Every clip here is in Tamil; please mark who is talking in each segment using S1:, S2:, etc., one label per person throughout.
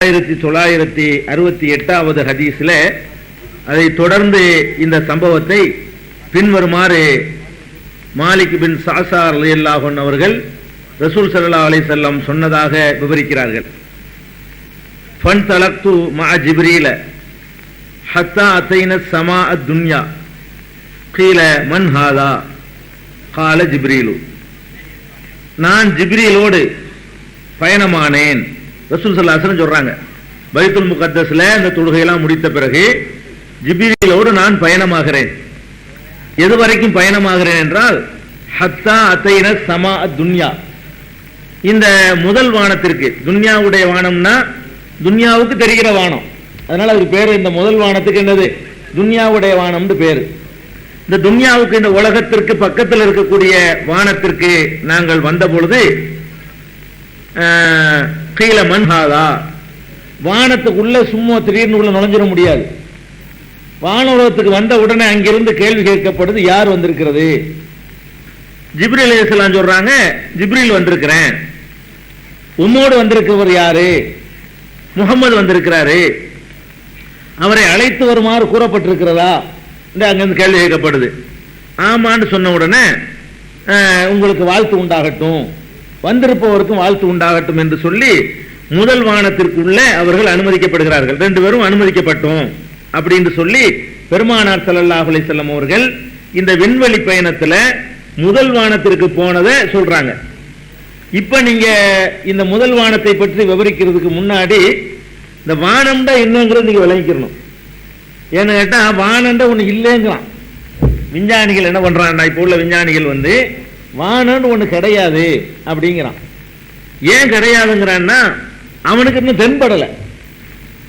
S1: 1968வது ஹதீஸ்ல அதை தொடர்ந்து இந்த சம்பவத்தை பின்வருமாறு மாலிக் பின் சாசா ரலியல்லாஹு அன்ஹு அவர்கள் ரசூல் ஸல்லல்லாஹு அலைஹி வஸல்லம் சொன்னதாக விவரிக்கிறார்கள். ஃபன்தலக்து மஅ ஜிப்ரீல ஹத்தா அதைனா ஸமாஅ துன்யா கீல மன் ஹாதா கால ஜிப்ரீலு. நான் ஜிப்ரீலோடு பயணமானேன். ரசூல் ஸல்லல்லாஹு அலைஹி வஸல்லம் சொல்றாங்க, பைத்துல் முகத்தஸ்ல இந்த தொழுகையெல்லாம் முடித்த பிறகு ஜிப்ரீலோடு நான் பயணமாகிறேன். எது வரைக்கும் பயணமாகிறேன் என்றால் ஹத்தா அதைன ஸமா துன்யா, இந்த முதல் வானத்திற்கு. துன்யாவுடைய வானம்னா துன்யாவுக்கு தெரிகிற வானம், அதனால அதுக்கு பேரு இந்த முதல் வானத்துக்கு என்னது துன்யாவுடைய வானம்னு பேரு. இந்த துன்யாவுக்கு இந்த உலகத்திற்கு பக்கத்தில் இருக்கக்கூடிய வானத்திற்கு நாங்கள் வந்த பொழுது கீழ மன்ஹாதா, வானத்துக்குள்ள சும்மா திடீர்னு உள்ள நுழைஞ்சிட முடியாது. வானோலகத்துக்கு வந்த உடனே அங்கிருந்து கேள்வி கேட்கப்படுது, யார் வந்திருக்கிறது? ஜிப்ரீல் அலைஹிஸ்ஸலாம் சொல்றாங்க, ஜிப்ரீல் வந்திருக்கிறேன். உம்மோடு வந்திருக்கிறவர் யாரு? முகமது வந்திருக்கிறாரு. அவரை அழைத்து வருமாறு கூறப்பட்டிருக்கிறதா? அங்கிருந்து கேள்வி கேட்கப்படுது. ஆமான்னு சொன்ன உடனே உங்களுக்கு வாழ்த்து உண்டாகட்டும், வந்திருப்பவருக்கும் வாழ்த்து உண்டாகட்டும் என்று சொல்லி முதல் வானத்திற்குள்ள அவர்கள் அனுமதிக்கப்படுகிறார்கள். ரெண்டு பேரும் அனுமதிக்கப்பட்டோம் அப்படின்னு சொல்லி பெருமானார் ஸல்லல்லாஹு அலைஹி வஸல்லம் அவர்கள் இந்த விண்வெளி பயணத்துல முதல் வானத்திற்கு போனதை சொல்றாங்க. இப்ப நீங்க இந்த முதல் வானத்தை பற்றி விவரிக்கிறதுக்கு முன்னாடி இந்த வானம்டா என்னங்கிறது நீங்க விளங்கிக்கணும். ஏன்னு கேட்டா வானம்டா ஒண்ணு இல்லைங்கிறான். விஞ்ஞானிகள் என்ன பண்றான், இப்ப உள்ள விஞ்ஞானிகள் வந்து வானம்னு ஒண்ணு கிடையாது அப்படிங்கிறான். ஏன் கிடையாதுங்கிறான்னா அவனுக்கு இன்னும் தென்படலை.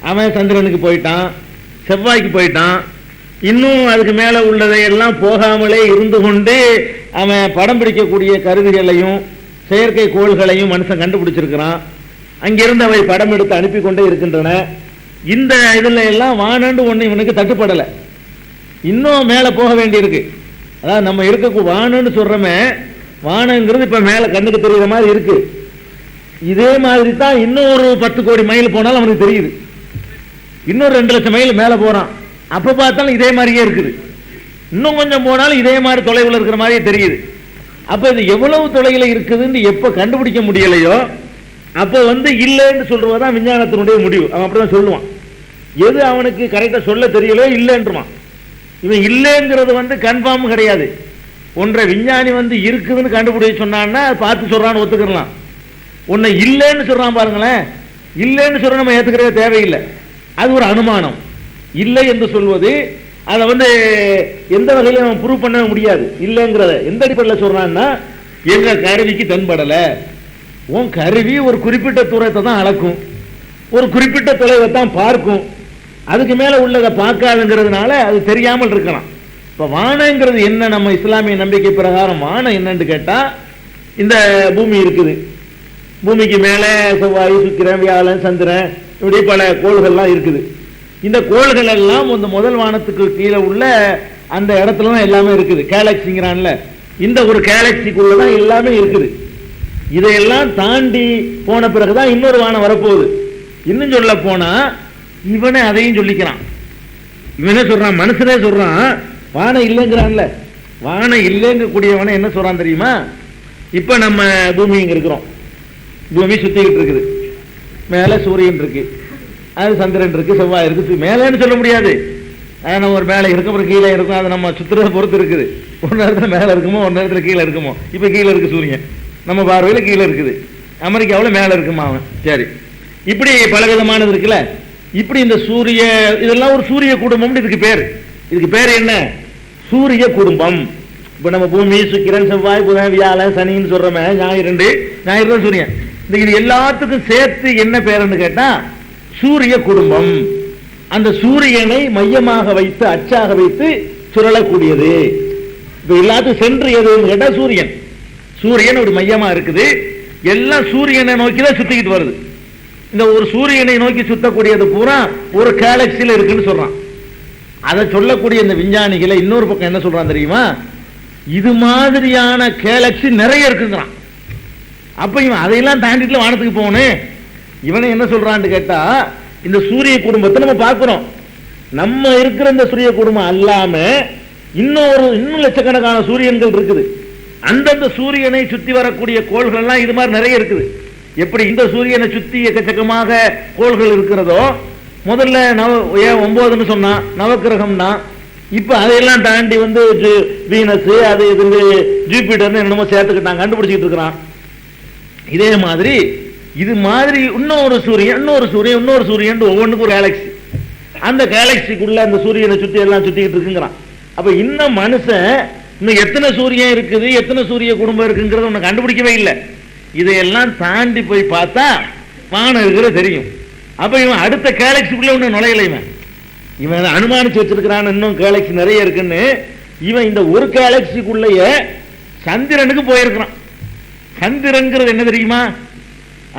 S1: அவன் சந்திரனுக்கு போயிட்டான், செவ்வாய்க்கு போயிட்டான், இன்னும் அதுக்கு மேல உள்ளதை எல்லாம் போகாமலே இருந்து கொண்டு அவன் படம் பிடிக்கக்கூடிய கருவிகளையும் செயற்கை கோள்களையும் மனுஷன் கண்டுபிடிச்சிருக்கிறான். அங்கிருந்து அவை படம் எடுத்து அனுப்பி கொண்டே இருக்கின்றன. இந்த இதுல எல்லாம் வானண்டு ஒண்ணு இவனுக்கு தட்டுப்படலை, இன்னும் மேல போக வேண்டியிருக்கு. அதாவது நம்ம இருக்க வானன்னு சொல்றோமே, வானங்கிறது இப்ப மேல கண்ணுக்கு தெரியுற மாதிரி இருக்கு. இதே மாதிரி தான் இன்னும் ஒரு 10 கோடி மைல் போனாலும் அவனுக்கு தெரியுது. இன்னொரு 2 லட்சம் மைல் மேல போறான், அப்ப பார்த்தாலும் இதே மாதிரியே இருக்குது. இன்னும் கொஞ்சம் போனாலும் இதே மாதிரி தொலைவில் இருக்கிற மாதிரியே தெரியுது. அப்ப இது எவ்வளவு தொலைவில் இருக்குதுன்னு எப்ப கண்டுபிடிக்க முடியலையோ அப்ப வந்து இல்லைன்னு சொல்றதுதான் விஞ்ஞானத்தினுடைய முடிவு. அவன் அப்படிதான் சொல்லுவான். எது அவனுக்கு கரெக்டா சொல்ல தெரியலையோ இல்லைன்றான். இவன் இல்லைங்கிறது வந்து கன்ஃபார்ம் கிடையாது. ஒன்றை விஞ்ஞானி வந்து இருக்குதுன்னு கண்டுபிடிச்சு சொன்னான்னா பார்த்து சொல்றான்னு ஒத்துக்கலாம். உன்னை இல்லைன்னு சொல்றான் பாருங்களேன், இல்லைன்னு சொல்ற நம்ம ஏத்துக்கிறதே தேவையில்லை, அது ஒரு அனுமானம். இல்லை என்று சொல்வது அதை வந்து எந்த வகையிலும் நம்ம ப்ரூவ் பண்ண முடியாது. இல்லைங்கிறத எந்த அடிப்படையில் சொல்றான்னா, எங்க கருவிக்கு தென்படல. உன் கருவி ஒரு குறிப்பிட்ட தூரத்தை தான் அளக்கும், ஒரு குறிப்பிட்ட தொலைவை தான் பார்க்கும், அதுக்கு மேல உள்ளதை பார்க்காதுங்கிறதுனால அது தெரியாமல் இருக்கலாம். இப்ப வானங்கிறது என்ன? நம்ம இஸ்லாமிய நம்பிக்கை பிரகாரம் வானம் என்னன்னு கேட்டா, இந்த பூமி இருக்குது, பூமிக்கு மேல செவ்வாய், சுக்கிரன், வியாழன், சந்திரன், இப்படி பல கோள்கள்லாம் இருக்குது. இந்த கோள்கள் எல்லாம் இந்த முதல் வானத்துக்கு கீழே உள்ள அந்த இடத்துல தான் எல்லாமே இருக்குது. கேலக்சிங்கிறான்ல, இந்த ஒரு கேலக்சிக்குள்ளதான் எல்லாமே இருக்குது. இதையெல்லாம் தாண்டி போன பிறகுதான் இன்னொரு வானம் வரப்போகுது. இன்னும் சொல்ல போனா இவனே அதையும் சொல்லிக்கிறான். இவனே சொல்றான், மனுஷனே சொல்றான், வானம் இல்லைங்கிறான்ல. வானம் இல்லைங்க கூடியவனை என்ன சொல்றான் தெரியுமா? இப்ப நம்ம பூமி இங்க இருக்கிறோம், பூமி சுத்திக்கிட்டு இருக்குது, மேல சூரியன் இருக்கு, அது சந்திரன் இருக்கு, செவ்வாய் இருக்கு. மேலேன்னு சொல்ல முடியாது, நம்ம ஒரு மேலே இருக்கும், அப்புறம் கீழே இருக்கும், அது நம்ம சுத்துறதை பொறுத்து இருக்குது. ஒரு நேரத்துல மேல இருக்குமோ, ஒரு நேரத்துல கீழே இருக்குமோ. இப்ப கீழே இருக்கு சூரியன், நம்ம பார்வையில கீழே இருக்குது. அமெரிக்காவில் மேல இருக்குமா அவன். சரி, இப்படி பல விதமானது இருக்குல்ல. இப்படி இந்த சூரிய இதெல்லாம் ஒரு சூரிய குடும்பம். இதுக்கு பேர் என்ன? சூரிய குடும்பம். இப்ப நம்ம பூமி, சுக்கிரன், செவ்வாய், புதன், வியாழன், சனின்னு சொல்றோமே, ஞாயிறு தான் சூரியன். இது எல்லாத்துக்கும் சேர்த்து என்ன பேருன்னு கேட்டா சூரிய குடும்பம். அந்த சூரியனை மையமாக வைத்து, அச்சாக வைத்து சுழலக்கூடியது. இப்ப எல்லாத்துக்கும் சென்று எதுன்னு கேட்டா சூரியன். சூரியன் ஒரு மையமா இருக்குது, எல்லாம் சூரியனை நோக்கிதான் சுத்திக்கிட்டு வருது. இந்த ஒரு சூரியனை நோக்கி சுத்தக்கூடியது பூரா ஒரு கேலக்சியில இருக்குன்னு சொல்றான். அதை சொல்லக்கூடிய இந்த விஞ்ஞானிகளை இன்னொரு பக்கம் என்ன சொல்றான் தெரியுமா? இது மாதிரியான கேலக்சி நிறைய இருக்குங்கிறான். அப்ப இவன் அதையெல்லாம் தாண்டிட்டு வானத்துக்கு போகணும், இவனை என்ன சொல்றான்னு கேட்டா, இந்த சூரிய குடும்பத்தை நம்ம பார்க்கிறோம். நம்ம இருக்கிற இந்த சூரிய குடும்பம் அல்லாம இன்னும் லட்சக்கணக்கான சூரியன்கள் இருக்குது. அந்தந்த சூரியனை சுத்தி வரக்கூடிய கோள்கள் எல்லாம் இது மாதிரி நிறைய இருக்குது. எப்படி இந்த சூரியனை சுத்தி எக்கச்சக்கமாக கோள்கள் இருக்கிறதோ, முதல்ல 9ன்னு சொன்னா நவக்கிரகம்னா, இப்ப அதையெல்லாம் தாண்டி வந்து வீனஸ் அது இது ஜூபிட்டர்னு என்னமோ சேர்த்துக்கிட்டாங்க, கண்டுபிடிச்சிட்டு இருக்கிறான். இதே மாதிரி இது மாதிரி இன்னொரு சூரியன் ஒவ்வொன்றுக்கும் ஒரு கேலக்சி, அந்த கேலக்சிக்குள்ள அந்த சூரியனை சுத்தி எல்லாம் சுத்திக்கிட்டு இருக்குங்கிறான். அப்ப இன்னும் மனுஷன் இன்னும் எத்தனை சூரியன் இருக்குது, எத்தனை சூரிய குடும்பம் இருக்குங்கிறத ஒண்ணு கண்டுபிடிக்கவே இல்லை. இதையெல்லாம் தாண்டி போய் பார்த்தா வானம் இருக்கிறது தெரியும். அப்ப இவன் அடுத்த கேலக்சிக்குள்ள ஒண்ணு நுழையலை. இவன் அனுமானிச்சு வச்சிருக்கிறான் இன்னும் கேலக்சி நிறைய இருக்குன்னு. இவன் இந்த ஒரு கேலக்சிக்குள்ளேயே சந்திரனுக்கு போயிருக்கிறான். சந்திரன்கிறது என்ன தெரியுமா?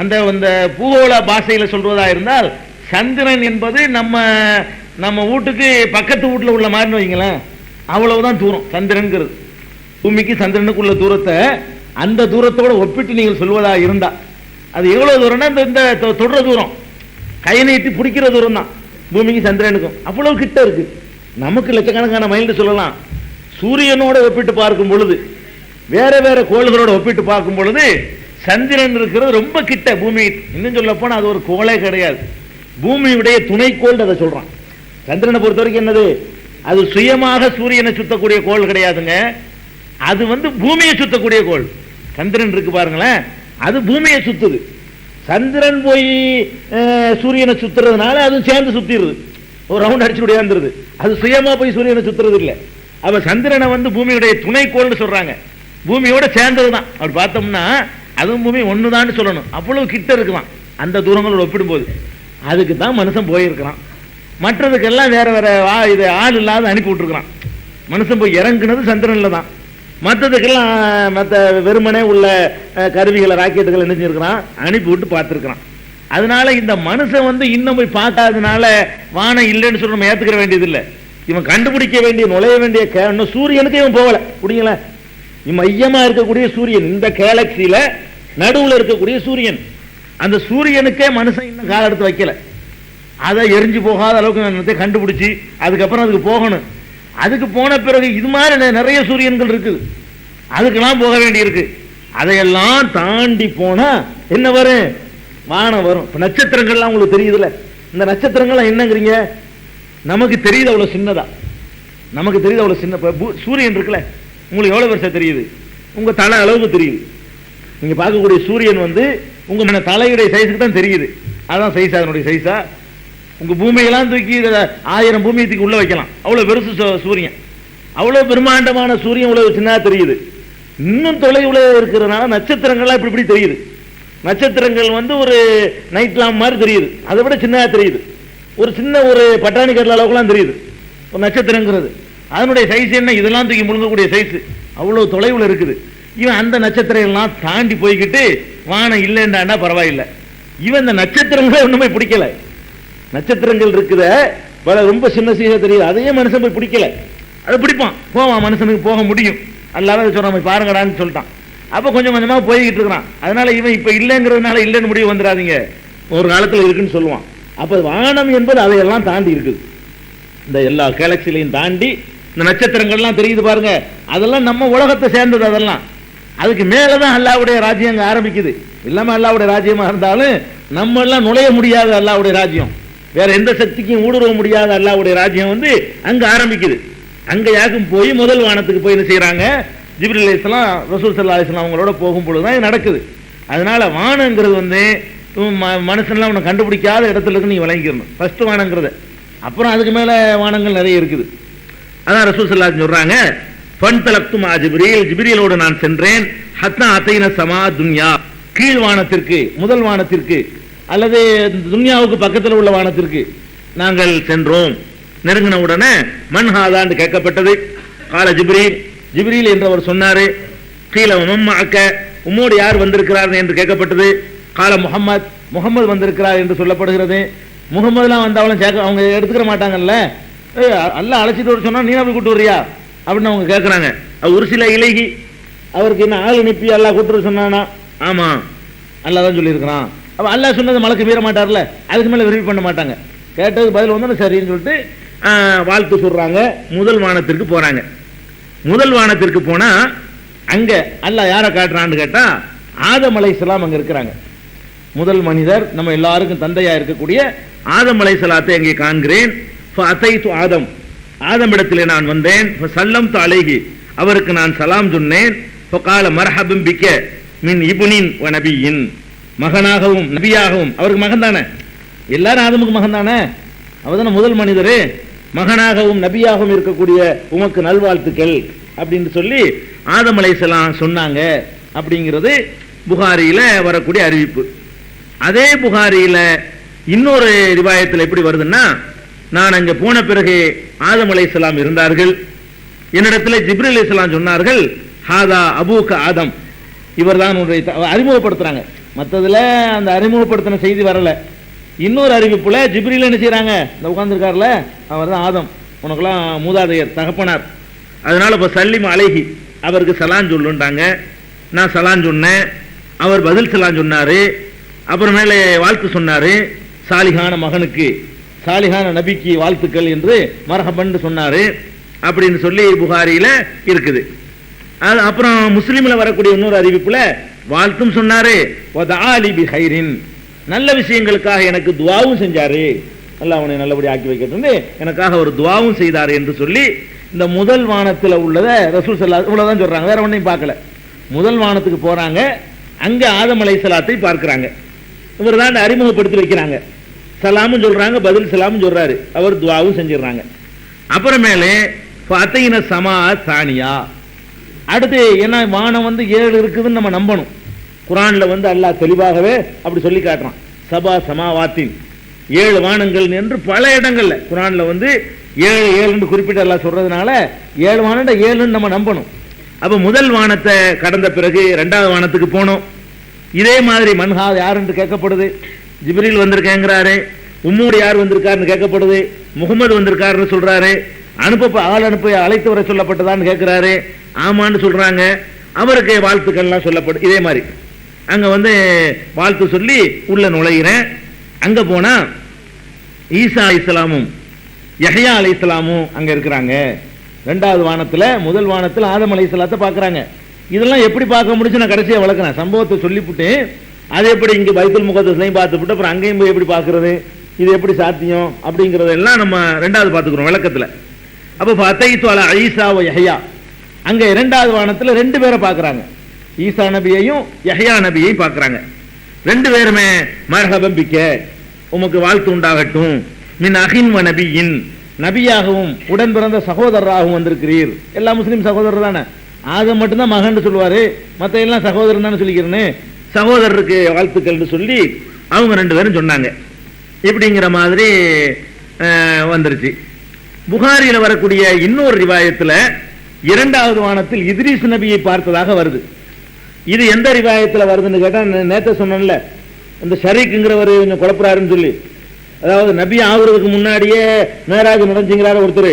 S1: அந்த பூகோள பாஷையில சொல்றதா இருந்தால், சந்திரன் என்பது நம்ம வீட்டுக்கு பக்கத்து வீட்டுல உள்ள மாதிரி வைங்களேன், அவ்வளவுதான் தூரம் சந்திரன்கிறது. பூமிக்கு சந்திரனுக்குள்ள தூரத்தை அந்த தூரத்தோட ஒப்பிட்டு நீங்கள் சொல்வதா இருந்தா அது எவ்வளவு தூரம்னா இந்த தொடர தூரம், கை நீட்டி பிடிக்கிற தூரம் தான் பூமிக்கு சந்திரனுக்கும். அவ்வளவு கிட்ட இருக்கு. நமக்கு லட்சக்கணக்கான மைல் சொல்லலாம். சூரியனோட ஒப்பிட்டு பார்க்கும் பொழுது, வேற வேற கோள்களோட ஒப்பிட்டு பார்க்கும் பொழுது சந்திரன் இருக்கிறது ரொம்ப கிட்ட பூமி. இன்னும் சொல்ல போனா அது ஒரு கோளே கிடையாது, பூமியுடைய துணைக்கோள் அதை சொல்றான். சந்திரனை பொறுத்த வரைக்கும் என்னது, அது சுயமாக சூரியனை சுத்தக்கூடிய கோள் கிடையாதுங்க. அது வந்து பூமியை சுத்தக்கூடிய கோள். சந்திரன் இருக்கு பாருங்களேன், அது பூமியை சுத்துது. சந்திரன் போய் சூரியனை சுத்துறதுனால அதுவும் சேர்ந்து சுத்திடுது, ஒரு ரவுண்ட் அடிச்சு விடையாந்துருது. அது சுயமா போய் சூரியனை சுத்துறது இல்லை. அப்ப சந்திரனை வந்து பூமியுடைய துணைக்கோள்னு சொல்றாங்க, பூமியோட சேர்ந்ததுதான். அப்படி பார்த்தோம்னா அதுவும் பூமி ஒண்ணுதான் சொல்லணும், அவ்வளவு கிட்ட இருக்கலாம் அந்த தூரங்களோட ஒப்பிடும்போது. அதுக்கு தான் மனுஷன் போயிருக்கிறான். மற்றதுக்கெல்லாம் வேற வேற இது ஆள் இல்லாத அனுப்பி விட்டுருக்கிறான். மனுஷன் போய் இறங்குனது சந்திரன்ல தான். மற்றதுக்கெல்லாம் மற்ற வெறுமனே உள்ள கருவிகளை ராக்கெட்டுகள் என்ன செஞ்சிருக்கிறான், அனுப்பி விட்டு பார்த்துருக்கிறான். அதனால இந்த மனுஷன் வந்து இன்னும் போய் பார்க்காதனால வானம் இல்லைன்னு சொல்லி நம்ம ஏத்துக்கிற வேண்டியது இல்லை. இவன் கண்டுபிடிக்க வேண்டிய நுழைய வேண்டிய சூரியனுக்கு இவன் போகல. புரியுங்களா? மையமா இருக்கக்கூடிய சூரியன், இந்த கேலக்சியில நடுவுல இருக்கக்கூடிய சூரியன், அந்த சூரியனுக்கே மனுஷன் இன்னும் கால எடுத்து வைக்கல. அதை எரிஞ்சு போகாத அளவுக்கு கண்டுபிடிச்சு அதுக்கப்புறம் அதுக்கு போகணும். அதுக்கு போன பிறகு இது மாதிரி நிறைய சூரியன்கள் இருக்குது, அதுக்கெல்லாம் போக வேண்டி இருக்கு. அதையெல்லாம் தாண்டி போனா என்ன வரும், வானம் வரும். இப்ப நட்சத்திரங்கள்லாம் உங்களுக்கு தெரியுதுல்ல, இந்த நட்சத்திரங்கள்லாம் என்னங்கிறீங்க, நமக்கு தெரியுது அவ்வளவு சின்னதா, நமக்கு தெரியுது அவ்வளவு சின்ன. சூரியன் இருக்குல்ல, உங்களுக்கு எவ்வளவு வருஷம் தெரியுது, உங்க தலை அளவுக்கு தெரியுது. நீங்க பார்க்கக்கூடிய சூரியன் வந்து உங்க தலையுடைய சைஸுக்கு தான் தெரியுது. அதான் சைஸ், அதனுடைய சைஸா. உங்க பூமியெல்லாம் தூக்கி 1000 பூமியை தூக்கி உள்ள வைக்கலாம், அவ்வளவு பெருசு சூரியன். அவ்வளவு பிரம்மாண்டமான சூரியன் இவ்வளவு சின்னதா தெரியுது. இன்னும் தொலைவுல இருக்கிறதுனால நட்சத்திரங்கள்லாம் இப்படி தெரியுது. நட்சத்திரங்கள் வந்து ஒரு நைட் லாம்ப் மாதிரி தெரியுது, அதை விட சின்னதா தெரியுது. ஒரு சின்ன ஒரு பட்டாணி கடல அளவுக்குலாம் தெரியுது ஒரு நட்சத்திரங்கிறது. அதனுடைய சைஸ் என்ன, இதெல்லாம் தூக்கி முழுங்கக்கூடிய சைஸ், அவ்வளவு தொலைவுல இருக்குது. இவன் அந்த நட்சத்திரம் எல்லாம் தாண்டி போய்கிட்டு வானம் இல்லைண்டாண்டா பரவாயில்லை. இவன் இந்த நட்சத்திரங்களே ஒண்ணுமே பிடிக்கல. நட்சத்திரங்கள் இருக்குத ரொம்ப சின்ன சீசா தெரியுது, அதையே மனுஷன் போய் பிடிக்கல. அதை பிடிப்பான், போவான், மனுஷனுக்கு போக முடியும். அல்லாத சொல்றான் பாருங்கடான்னு சொல்லிட்டான். அப்ப கொஞ்சம் கொஞ்சமா போய்கிட்டு இருக்கிறான். அதனால இவன் இப்ப இல்லைங்கிறதுனால இல்லைன்னு முடிவு வந்துடாதீங்க, ஒரு காலத்துல இருக்குன்னு சொல்லுவான். அப்ப வானம் என்பது அதையெல்லாம் தாண்டி இருக்குது. இந்த எல்லா கேலக்சிலையும் தாண்டி இந்த நட்சத்திரங்கள்லாம் தெரியுது பாருங்க, அதெல்லாம் நம்ம உலகத்தை சேர்ந்தது. அதெல்லாம் அதுக்கு மேலதான் அல்லாஹ்வுடைய ராஜ்யம் அங்க ஆரம்பிக்குது. இல்லாம அல்லாஹ்வுடைய ராஜ்யமா இருந்தாலும் நம்ம எல்லாம் நுழைய முடியாத அல்லாஹ்வுடைய ராஜ்யம், வேற எந்த சக்திக்கும் ஊடுருவ முடியாத அல்லாஹ்வுடைய ராஜ்யம் வந்து அங்க ஆரம்பிக்குது. அங்க யாருக்கும் போய் முதல் வானத்துக்கு போய் என்ன செய்யறாங்க, ஜிப்ரீல் அலைஹிஸ்ஸலாம் ரசூல் ஸல்லல்லாஹு அலைஹி வஸல்லம் அவங்களோட போகும் பொழுதுதான் இது நடக்குது. அதனால வானங்கிறது வந்து மனுஷன்லாம் உன்னை கண்டுபிடிக்காத இடத்துல இருக்கு, நீ விளங்கிக்கணும் ஃபர்ஸ்ட் வானங்கிறது. அப்புறம் அதுக்கு மேல வானங்கள் நிறைய இருக்குது. அதான் ரசூல் ஸல்லல்லாஹு அலைஹி வஸல்லம் சொல்றாங்க, ஃபன்தலக்து மா ஜிப்ரீல், ஜிப்ரீலோடு நான் சென்றேன், ஹத்தா அதைன சமா துன்யா, கீழ் வானத்திற்கு, முதல் வானத்திற்கு அல்லது துன்யாவுக்கு பக்கத்தில் உள்ள வானத்திற்கு நாங்கள் சென்றோம். நெருங்கின உடனே மன்ஹாதான்னு கேட்கப்பட்டது. கால ஜிப்ரீல், ஜிப்ரீல் என்றவர் சொன்னாரு. கீழ மம்மாக்க, உம்மோடு யார் வந்திருக்கிறார் என்று கேட்கப்பட்டது. கால முஹம்மத், முகமது வந்திருக்கிறார் என்று சொல்லப்படுகிறது. முகமதுலாம் வந்தாலும் அவங்க எடுத்துக்கிற மாட்டாங்கல்ல, அல்ல அழைச்சிட்டு வர சொன்னா நீ அப்படி கூட்டு வரியா அப்படின்னு அவங்க கேட்கறாங்க. ஒரு சில இலகி அவருக்கு என்ன ஆள் அனுப்பி அல்லா கூட்டு வர சொன்னானா, ஆமா அல்லாதான் சொல்லியிருக்கிறான். அப்ப அல்லாஹ் சொன்னது மலக்கு மீற மாட்டார்ல, அதுக்கு மேல விரும்பி பண்ண மாட்டாங்க. கேட்டதுக்கு பதில் வந்து சரின்னு சொல்லிட்டு வாழ்த்து சொல்றாங்க. முதல் வானத்திற்கு போறாங்க. முதல் வானத்திற்கு போனா அங்க அல்லாஹ் யாரை காட்டுறான்னு கேட்டா ஆதம் அலைஹிஸ்ஸலாம் அங்க இருக்கிறாங்க. முதல் மனிதர், நம்ம எல்லாருக்கும் தந்தையா இருக்கக்கூடிய ஆதம் அலைஹிஸ்ஸலாத்தை அங்கே காண்கிறேன். ஃபஅதைது ஆதம், ஆதமிடத்திலே நான் வந்தேன். ஃபஸல்லம்து அலைஹி, அவருக்கு நான் சலாம் சொன்னேன். ஃபகால மர்ஹபன் பிக மின் இப்னின் வ நபியின், மகனாகவும் நபியாகவும், அவருக்கு மகன் தானே, எல்லாரும் ஆதமுக்கு மகன் தானே, அவர்தானே முதல் மனிதர், மகனாகவும் நபியாகவும் இருக்கக்கூடிய உமக்கு நல்வாழ்த்துக்கள் அப்படின்னு சொல்லி ஆதம் அலைஹிஸ்ஸலாம் சொன்னாங்க. அப்படிங்கிறது புகாரியில வரக்கூடிய அறிவிப்பு. அதே புகாரியில இன்னொரு ரிவாயத்தில் எப்படி வருதுன்னா, நான் அங்க போன பிறகு ஆதம் அலைஹிஸ்ஸலாம் இருந்தார்கள். என்னிடத்தில் ஜிப்ரீல் அலைஹிஸ்ஸலாம் சொன்னார்கள், ஹாதா அபூக ஆதம், இவர்தான் உன்னுடைய அறிமுகப்படுத்துறாங்க. மற்றதுல அந்த அறிமுகப்படுத்தின செய்தி வரல. இன்னொரு அறிவிப்புல ஜிப்ரீல் என்ன செய்யறாங்க, இந்த உட்கார்ந்துருக்காருல அவர் தான் ஆதம், உனக்கெல்லாம் மூதாதையர் தகப்பனார், அதனால இப்ப சல்லிம் அலைஹி, அவருக்கு சலான் சொல்லுண்டாங்க. நான் சலான் சொன்னேன், அவர் பதில் சலான் சொன்னாரு. அப்புறமேலே வாழ்த்து சொன்னாரு, சாலிகான மகனுக்கு, சாலிகான நபிக்கு வாழ்த்துக்கள் என்று மர்ஹபன் சொன்னாரு அப்படின்னு சொல்லி புகாரியில இருக்குது. அப்புறம் முஸ்லிம்ல வரக்கூடிய இன்னொரு அறிவிப்புல வாழ்த்தும் சொன்னாரு, வதஆலி பிஹைரின், நல்ல விஷயங்களுக்காக எனக்கு துஆவும் செஞ்சாரு, அல்லாஹ் அவனை நல்லபடி ஆக்கி வைக்கட்டும் எனக்காக ஒரு துஆவும் செய்தாரு என்று சொல்லி இந்த முதல் வானத்தில் உள்ளத ரசூல் ஸல்லல்லாஹு அலைஹி வஸல்லம் சொல்றாங்க. வேற ஒன்றையும் பார்க்கல. முதல் வானத்துக்கு போறாங்க, அங்க ஆதம் அலைஹிஸ்ஸலாத்தை பார்க்கிறாங்க. இவர் தான் அறிமுகப்படுத்தி வைக்கிறாங்க. சலாமும் சொல்றாங்க, பதில் சலாமும் சொல்றாரு, அவர் துஆவும் செஞ்சிடறாங்க. அப்புறமேலே ஃபஅதைன ஸமா தானியா, அடுத்து என்ன வானம் வந்து 7 இருக்குதுன்னு நம்ம நம்பணும். குர்ஆன்ல வந்து அல்லாஹ் தெளிவாகவே அப்படி சொல்லி காட்டுறான். சபா சமாவாத்தின், 7 வானங்கள் என்று பல இடங்கள்ல குர்ஆன்ல வந்து 7 குறிப்பிட்டு அல்லாஹ் சொல்றதுனால 7 வானம் 7 நம்ம நம்பணும். அப்ப முதல் வானத்தை கடந்த பிறகு 2வது வானத்துக்கு போனோம். இதே மாதிரி மன்ஹா யார் என்று கேட்கப்படுது, ஜிப்ரீல் வந்திருக்கேங்கிறாரு, உம்மோடு யார் வந்திருக்காருன்னு கேட்கப்படுது, முகமது வந்திருக்காருன்னு சொல்றாரு, ஆள் அனுப்ப அழைத்து வர சொல்லப்பட்டதான்னு கேட்கிறாரு, ஆமான்னு சொல்றாங்க. அவருக்கு வாழ்த்துக்கள்லாம் சொல்லப்படும். இதே மாதிரி அங்க வந்து வாழ்த்து சொல்லி உள்ள நுழைகிறேன். அங்க போனா ஈசா அலைஹிஸ்ஸலாமும் யஹ்யா அலைஹிஸ்ஸலாமும் அங்க இருக்கிறாங்க. 2வது வானத்துல, முதல் வானத்துல ஆதம் அலைஹிஸ்ஸலாத்தை பார்க்கறாங்க. இதெல்லாம் எப்படி பார்க்க முடிச்சு நான் கடைசியா வளர்க்கிறேன். சம்பவத்தை சொல்லிவிட்டு அது எப்படி இங்க பைத்துல் முகத்தஸ்லையும் பார்த்துவிட்டு அப்புறம் அங்கேயும் போய் எப்படி பார்க்கறது, இது எப்படி சாத்தியம் அப்படிங்கறதெல்லாம் நம்ம 2வது பார்த்துக்கிறோம் விளக்கத்துல. அப்ப ஃபஅதைது அலா ஈசா வ யஹ்யா, அங்க 2வது வானத்துல 2 பேரை பார்க்கறாங்க. ஈசா நபியையும் யஹ்யா நபியையும் பார்க்கறாங்க. 2 பேருமே மர்ஹபன் பிக்க, உமக்கு வாழ்த்து உண்டாகட்டும், மின் அஹின் வ நபியின், நபியாகவும் உடன் பிறந்த சகோதரராகவும் வந்திருக்கிறீர். எல்லா முஸ்லீம் சகோதரர் தானே, ஆதம் மட்டும்தான் மகன் சொல்லுவாரு, மற்ற எல்லாம் சகோதரன் தானே சொல்லிக்கிறேன்னு சகோதரருக்கு வாழ்த்துக்கள் சொல்லி அவங்க 2 பேரும் சொன்னாங்க. இப்படிங்கிற மாதிரி வந்துருச்சு. புகாரியில வரக்கூடிய இன்னொரு ரிவாயத்துல 2வது வானத்தில் இத்ரீஸ் நபியை பார்த்ததாக வருது. இது எந்த ரிவாயத்துல வருதுன்னு கேட்டா, நேற்று சொன்னேன்ல இந்த ஷரீக்குங்கிறவர் கொஞ்சம் குழப்பறாருன்னு சொல்லி, அதாவது நபி ஆகுறதுக்கு முன்னாடியே மேராஜ் நடந்துங்கிறாரு ஒருத்தர்,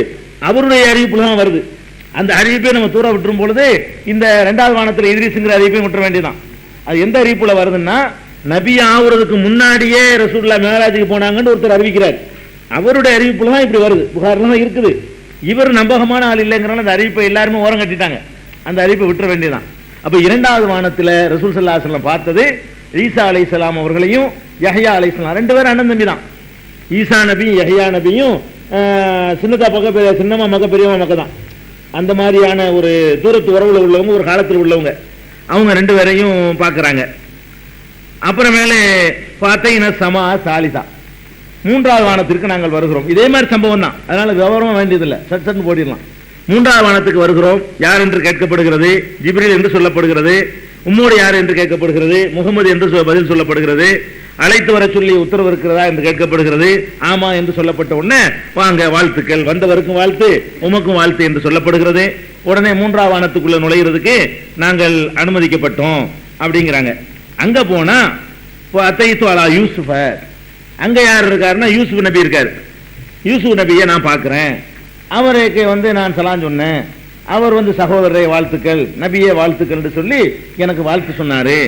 S1: அவருடைய அறிவிப்புல தான் வருது. அந்த அறிவிப்பை நம்ம தூர விட்டுரும் பொழுது இந்த 2வது வானத்தில் இத்ரீஸ்ங்கிற அறிவிப்பை விட்டுற வேண்டியதான். அது எந்த அறிவிப்புல வருதுன்னா, நபி ஆகுறதுக்கு முன்னாடியே ரசூலுல்லாஹ் மேராஜுக்கு போனாங்கன்னு ஒருத்தர் அறிவிக்கிறார். அவருடைய அறிவிப்புல தான் இப்படி வருது, புகார்ல தான் இருக்குது. இவர் நம்பகமான ஆள் இல்லைங்கிறனால அந்த அறிவிப்பை எல்லாருமே ஓரம் கட்டிட்டாங்க. அந்த அறிவிப்பை விட்டுற வேண்டியதான். அப்ப 2வது வானத்துல ரசூல் ஸல்லல்லாஹு அலைஹி வஸல்லம் பார்த்தது ஈசா அலைஹிஸ்ஸலாம் அவர்களையும் யஹ்யா அலைஹிஸ்ஸலாம், 2 பேரும் அண்ணன் தம்பி தான். ஈசா நபியும் யஹ்யா நபியும் சின்னதா பக்க சின்னமா மக பெரியமா மக தான். அந்த மாதிரியான ஒரு தூரத்து உறவுல உள்ளவங்க, ஒரு காலத்தில் உள்ளவங்க, அவங்க 2 பேரையும் பார்க்கறாங்க. அப்புறமேலே ஃபஅதைன ஸமா சாலிசா, 3வது வானத்திற்கு நாங்கள் வருகிறோம். இதே மாதிரி சம்பவம் தான், அதனால விவரமா வேண்டியதில்லை, சட்டன் போடிடலாம். 3வது வானத்துக்கு வருகிறோம். யார் என்று கேட்கப்படுகிறது, ஜிப்ரீல் என்று சொல்லப்படுகிறது. உம்மோடு யார் என்று கேட்கப்படுகிறது, முகமது என்று பதில் சொல்லப்படுகிறது. அழைத்து வர சொல்லி உத்தரவு இருக்கிறதா என்று கேட்கப்படுகிறது. ஆமா என்று சொல்லப்பட்ட உடனே வாங்க வாழ்த்துக்கள், வந்தவருக்கும் வாழ்த்து, உமக்கும் வாழ்த்து என்று சொல்லப்படுகிறது. உடனே 3வது வானத்துக்குள்ள நுழைகிறதுக்கு நாங்கள் அனுமதிக்கப்பட்டோம் அப்படிங்கிறாங்க. அங்க போனா ஃபஅதைது அலா யூசுஃப, அங்க யார் இருக்காருன்னா யூசுப் நபி இருக்காரு. யூசுப் நபியை நான் பார்க்கிறேன், அவருக்கு வந்து நான் சலாம் சொன்னேன், அவர் வந்து சகோதரரை வாழ்த்துக்கள், நபியே வாழ்த்துக்கள் என்று சொல்லி எனக்கு வாழ்த்து சொன்னாரு.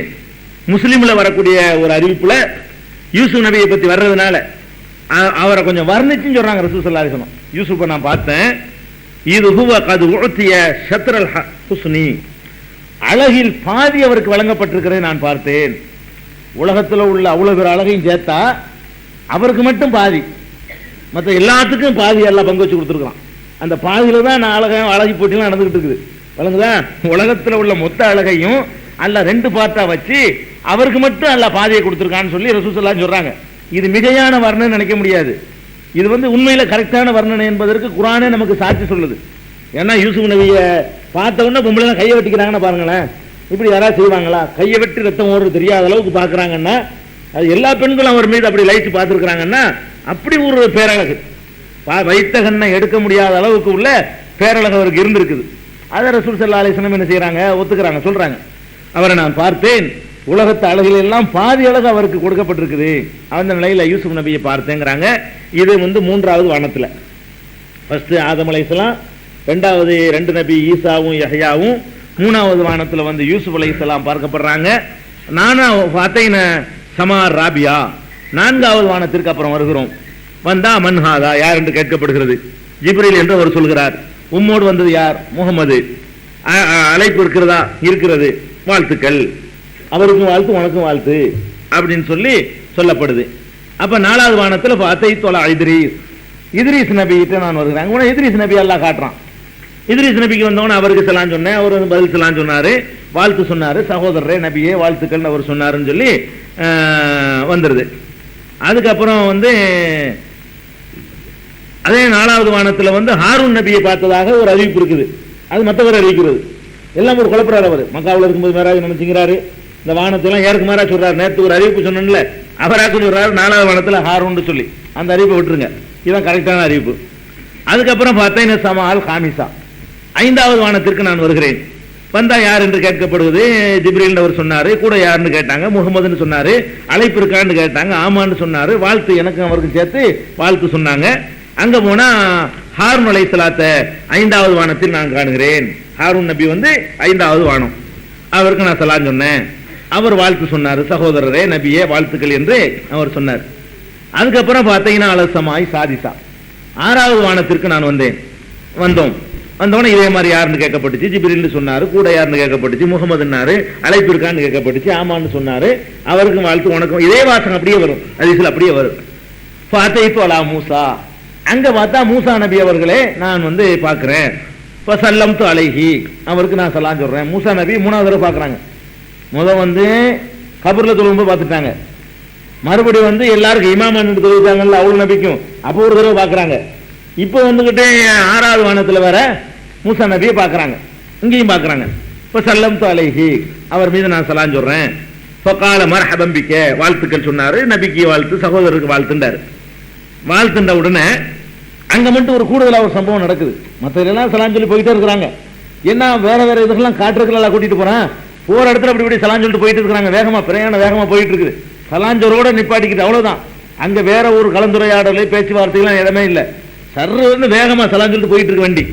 S1: முஸ்லிம்ல வரக்கூடிய ஒரு அறிவிப்புல யூசுப் நபியை பத்தி வர்றதுனால அவரை கொஞ்சம் வர்ணிச்சுன்னு சொல்றாங்க ரசூல் ஸல்லல்லாஹு அலைஹி வஸல்லம். யூசுப்பை நான் பார்த்தேன், இது ஹுவ கது உஅத்திய ஷத்ரல் ஹுஸ்னி, அழகில் பாதி அவருக்கு வழங்கப்பட்டிருக்கிறதை நான் பார்த்தேன். உலகத்தில் உள்ள அவ்வளவு பேர் அழகையும் சேர்த்தா அவருக்கு மட்டும் பாதி, மற்ற எல்லாத்துக்கும் பாதி எல்லாம் பங்கு வச்சு கொடுத்துருக்கலாம். அந்த பாதியில தான் நான் அழகி போட்டிலாம் நடந்துகிட்டு இருக்குது. வழங்குதா? உலகத்தில் உள்ள மொத்த அழகையும் அல்ல 2 பார்ட்டா வச்சு அவருக்கு மட்டும் அல்ல பாதியை கொடுத்துருக்கான்னு சொல்லி ரசூல் ஸல்லல்லாஹு அலைஹி சொல்றாங்க. இது மிகையான வர்ணனை நினைக்க முடியாது. இது உண்மையில கரெக்டான வர்ணனை என்பதற்கு குர்ஆனே நமக்கு சாட்சி சொல்லுது. ஏன்னா யூசுப் நபியை பார்த்த உடனே பொம்பளை கையை வெட்டிக்கிறாங்கன்னு பாருங்களேன். இப்படி யாராவது செய்வாங்களா? கையை வெட்டி ரத்தம் ஓடுறது தெரியாத அளவுக்கு பார்க்குறாங்கன்னா, அது எல்லா பெண்களும் அவர் மீது அப்படி லைச்சு பார்த்துருக்குறாங்கன்னா, அப்படி ஒரு பேரழகு, வைத்த கண்ணை எடுக்க முடியாத அளவுக்கு உள்ள பேரழகு அவருக்கு இருந்திருக்குது. அதை ரசூல் ஸல்லல்லாஹு அலைஹி வஸல்லம் என்ன செய்யறாங்க? ஒத்துக்கிறாங்க, சொல்றாங்க. அவரை நான் பார்த்தேன், உலகத்து அழகில் எல்லாம் பாதி அழகு அவருக்கு கொடுக்கப்பட்டிருக்குது. அந்த நிலையில யூசுப் நபியை பார்த்தேங்கிறாங்க. இது 3வது வானத்துல. ஃபர்ஸ்ட் ஆதம் அலைஹிஸ்ஸலாம், 2வது 2 நபி ஈசாவும் யஹ்யாவும், 3வது வானத்துல யூசுப் அலைஹிஸ்ஸலாம் பார்க்கப்படுறாங்க. நானா ஃபதைன சமார் ராபியா, 4வது வானத்திற்கு அப்புறம் வருகிறோம். வந்தா மன்ஹாதா, யார் என்று கேட்கப்படுகிறது. ஜிப்ரீல் என்று அவர் சொல்கிறார். உம்மோடு வந்தது யார்? முகமது. அழைப்பு இருக்கிறதா? இருக்கிறது. வாழ்த்துக்கள், அவருக்கும் வாழ்த்து உனக்கும் வாழ்த்து அப்படின்னு சொல்லி சொல்லப்படுது. அப்ப 4வது வானத்துல இத்ரீஸ் நபி கிட்ட நான் வருகிறேன். இத்ரீஸ் நபி அல்லாஹ் காட்டுறான். இத்ரீஸ் நபிக்கு வந்தவன அவருக்கு சலாம் சொன்னேன், அவர் பதில் சலாம் சொன்னாரு, வாழ்த்து சொன்னாரு, சகோதரரே நபியே வாழ்த்துக்கள் அவர் சொன்னாருன்னு சொல்லி வந்துருது. அதுக்கப்புறம் அதே 4வது வானத்துல ஹாரூன் நபியை பார்த்ததாக ஒரு அறிவிப்பு இருக்குது. அது மற்றவர் அறிவிக்கிறது. எல்லாம் ஒரு குழப்பறாரு. அவர் மக்காவில் இருக்கும்போது மேராஜ் நினைச்சுக்கிறாரு, இந்த வானத்தெல்லாம் ஏற்கு மாறா சொல்றாரு. நேற்று ஒரு அறிவிப்பு சொன்னேன்ல, அவராக்கு சொல்றாரு 4வது வானத்துல ஹாரூன் சொல்லி, அந்த அறிவிப்பை விட்டுருங்க, இதுதான் கரெக்டான அறிவிப்பு. அதுக்கப்புறம் பார்த்தேன் சமால் காமிசா, 5வது வானத்திற்கு நான் வருகிறேன். வந்தா யார் என்று கேட்கப்படுவது. ஜிப்ரீல் அவர் சொன்னாரு. கூட யாருன்னு கேட்டாங்க. முகமதுன்னு சொன்னாரு. அழைப்பு இருக்கான்னு கேட்டாங்க. ஆமான்னு சொன்னாரு. வாழ்த்து எனக்கும் அவருக்கு சேர்த்து வாழ்த்து சொன்னாங்க. அங்க போனா ஹாரூன் அலைஹிஸ்ஸலாத்தை 5வது வானத்தில் நான் காணுகிறேன். ஹாரூன் நபி 5வது வானம், அவருக்கு நான் சலாம் சொன்னேன். அவர் வாழ்த்து சொன்னார், சகோதரரே நபியே வாழ்த்துக்கள் என்று அவர் சொன்னார். அதுக்கப்புறம் பார்த்தீங்கன்னா அலசமாய் சாதிசா, 6வது வானத்திற்கு நான் வந்தோடனே இதே மாதிரி யாருன்னு கேட்கப்பட்டுச்சு. ஜிப்ரீல் சொன்னாரு. கூட யாருன்னு கேட்கப்பட்டுச்சு. முகமதுன்னாரு. அழைப்பு இருக்கான்னு கேட்கப்பட்டுச்சு. ஆமான்னு சொன்னாரு. அவருக்கும் வாழ்த்து உனக்கும். இதே வாசகம் அப்படியே வரும், ஹதீஸ்ல அப்படியே வரும். ஃபாத்தைத்து அலா மூசா, அங்க பார்த்தா மூசா நபி அவர்களே நான் பார்க்கிறேன். ஃபஸல்லம்து அலைஹி, அவருக்கு நான் சலாம் சொல்றேன். மூசா நபி 3வது தடவை பார்க்கறாங்க. கபர்ல தொழும்போது பார்த்துட்டாங்க. மறுபடியும் எல்லாருக்கும் இமாம் தொழுதாங்கல்ல அவ்வளவு நபிக்கும், அப்போ ஒரு தடவை பார்க்கறாங்க. இப்போ 6வது வானத்துல வேற மூசா நபியை பார்க்கறாங்க, இங்கேயும் பார்க்கறாங்க. ஃபஸல்லம்து அலைஹி, அவர் மீது நான் சலாம் சொல்றேன். ஃபகால மர்ஹபன் பிக, வாழ்த்துக்கள் சொன்னாரு. நபிக்கு வாழ்த்து, சகோதரருக்கு வாழ்த்துண்டாரு. வாழ்த்துண்ட உடனே அங்க மட்டும் ஒரு கூடுதலா ஒரு சம்பவம் நடக்குது. மற்ற எல்லாம் சலாம் சொல்லி போயிட்டே இருக்கிறாங்க. என்ன வேற வேற இதெல்லாம் காட்டுறதுலாம் கூட்டிட்டு போறேன். போற இடத்துல அப்படி இப்படி சலாம் சொல்லிட்டு போயிட்டு இருக்காங்க. வேகமா பிரயாணம் வேகமா போயிட்டு இருக்குது. சலாஞ்சோரோட நிப்பாட்டிக்கிட்டு அவ்வளவுதான். அங்க வேற ஒரு கலந்துரையாடல் பேச்சுவார்த்தைகள் இடமே இல்லை. சர்ன்னு வேகமா சலாம் சொல்லிட்டு போயிட்டு இருக்க வண்டி.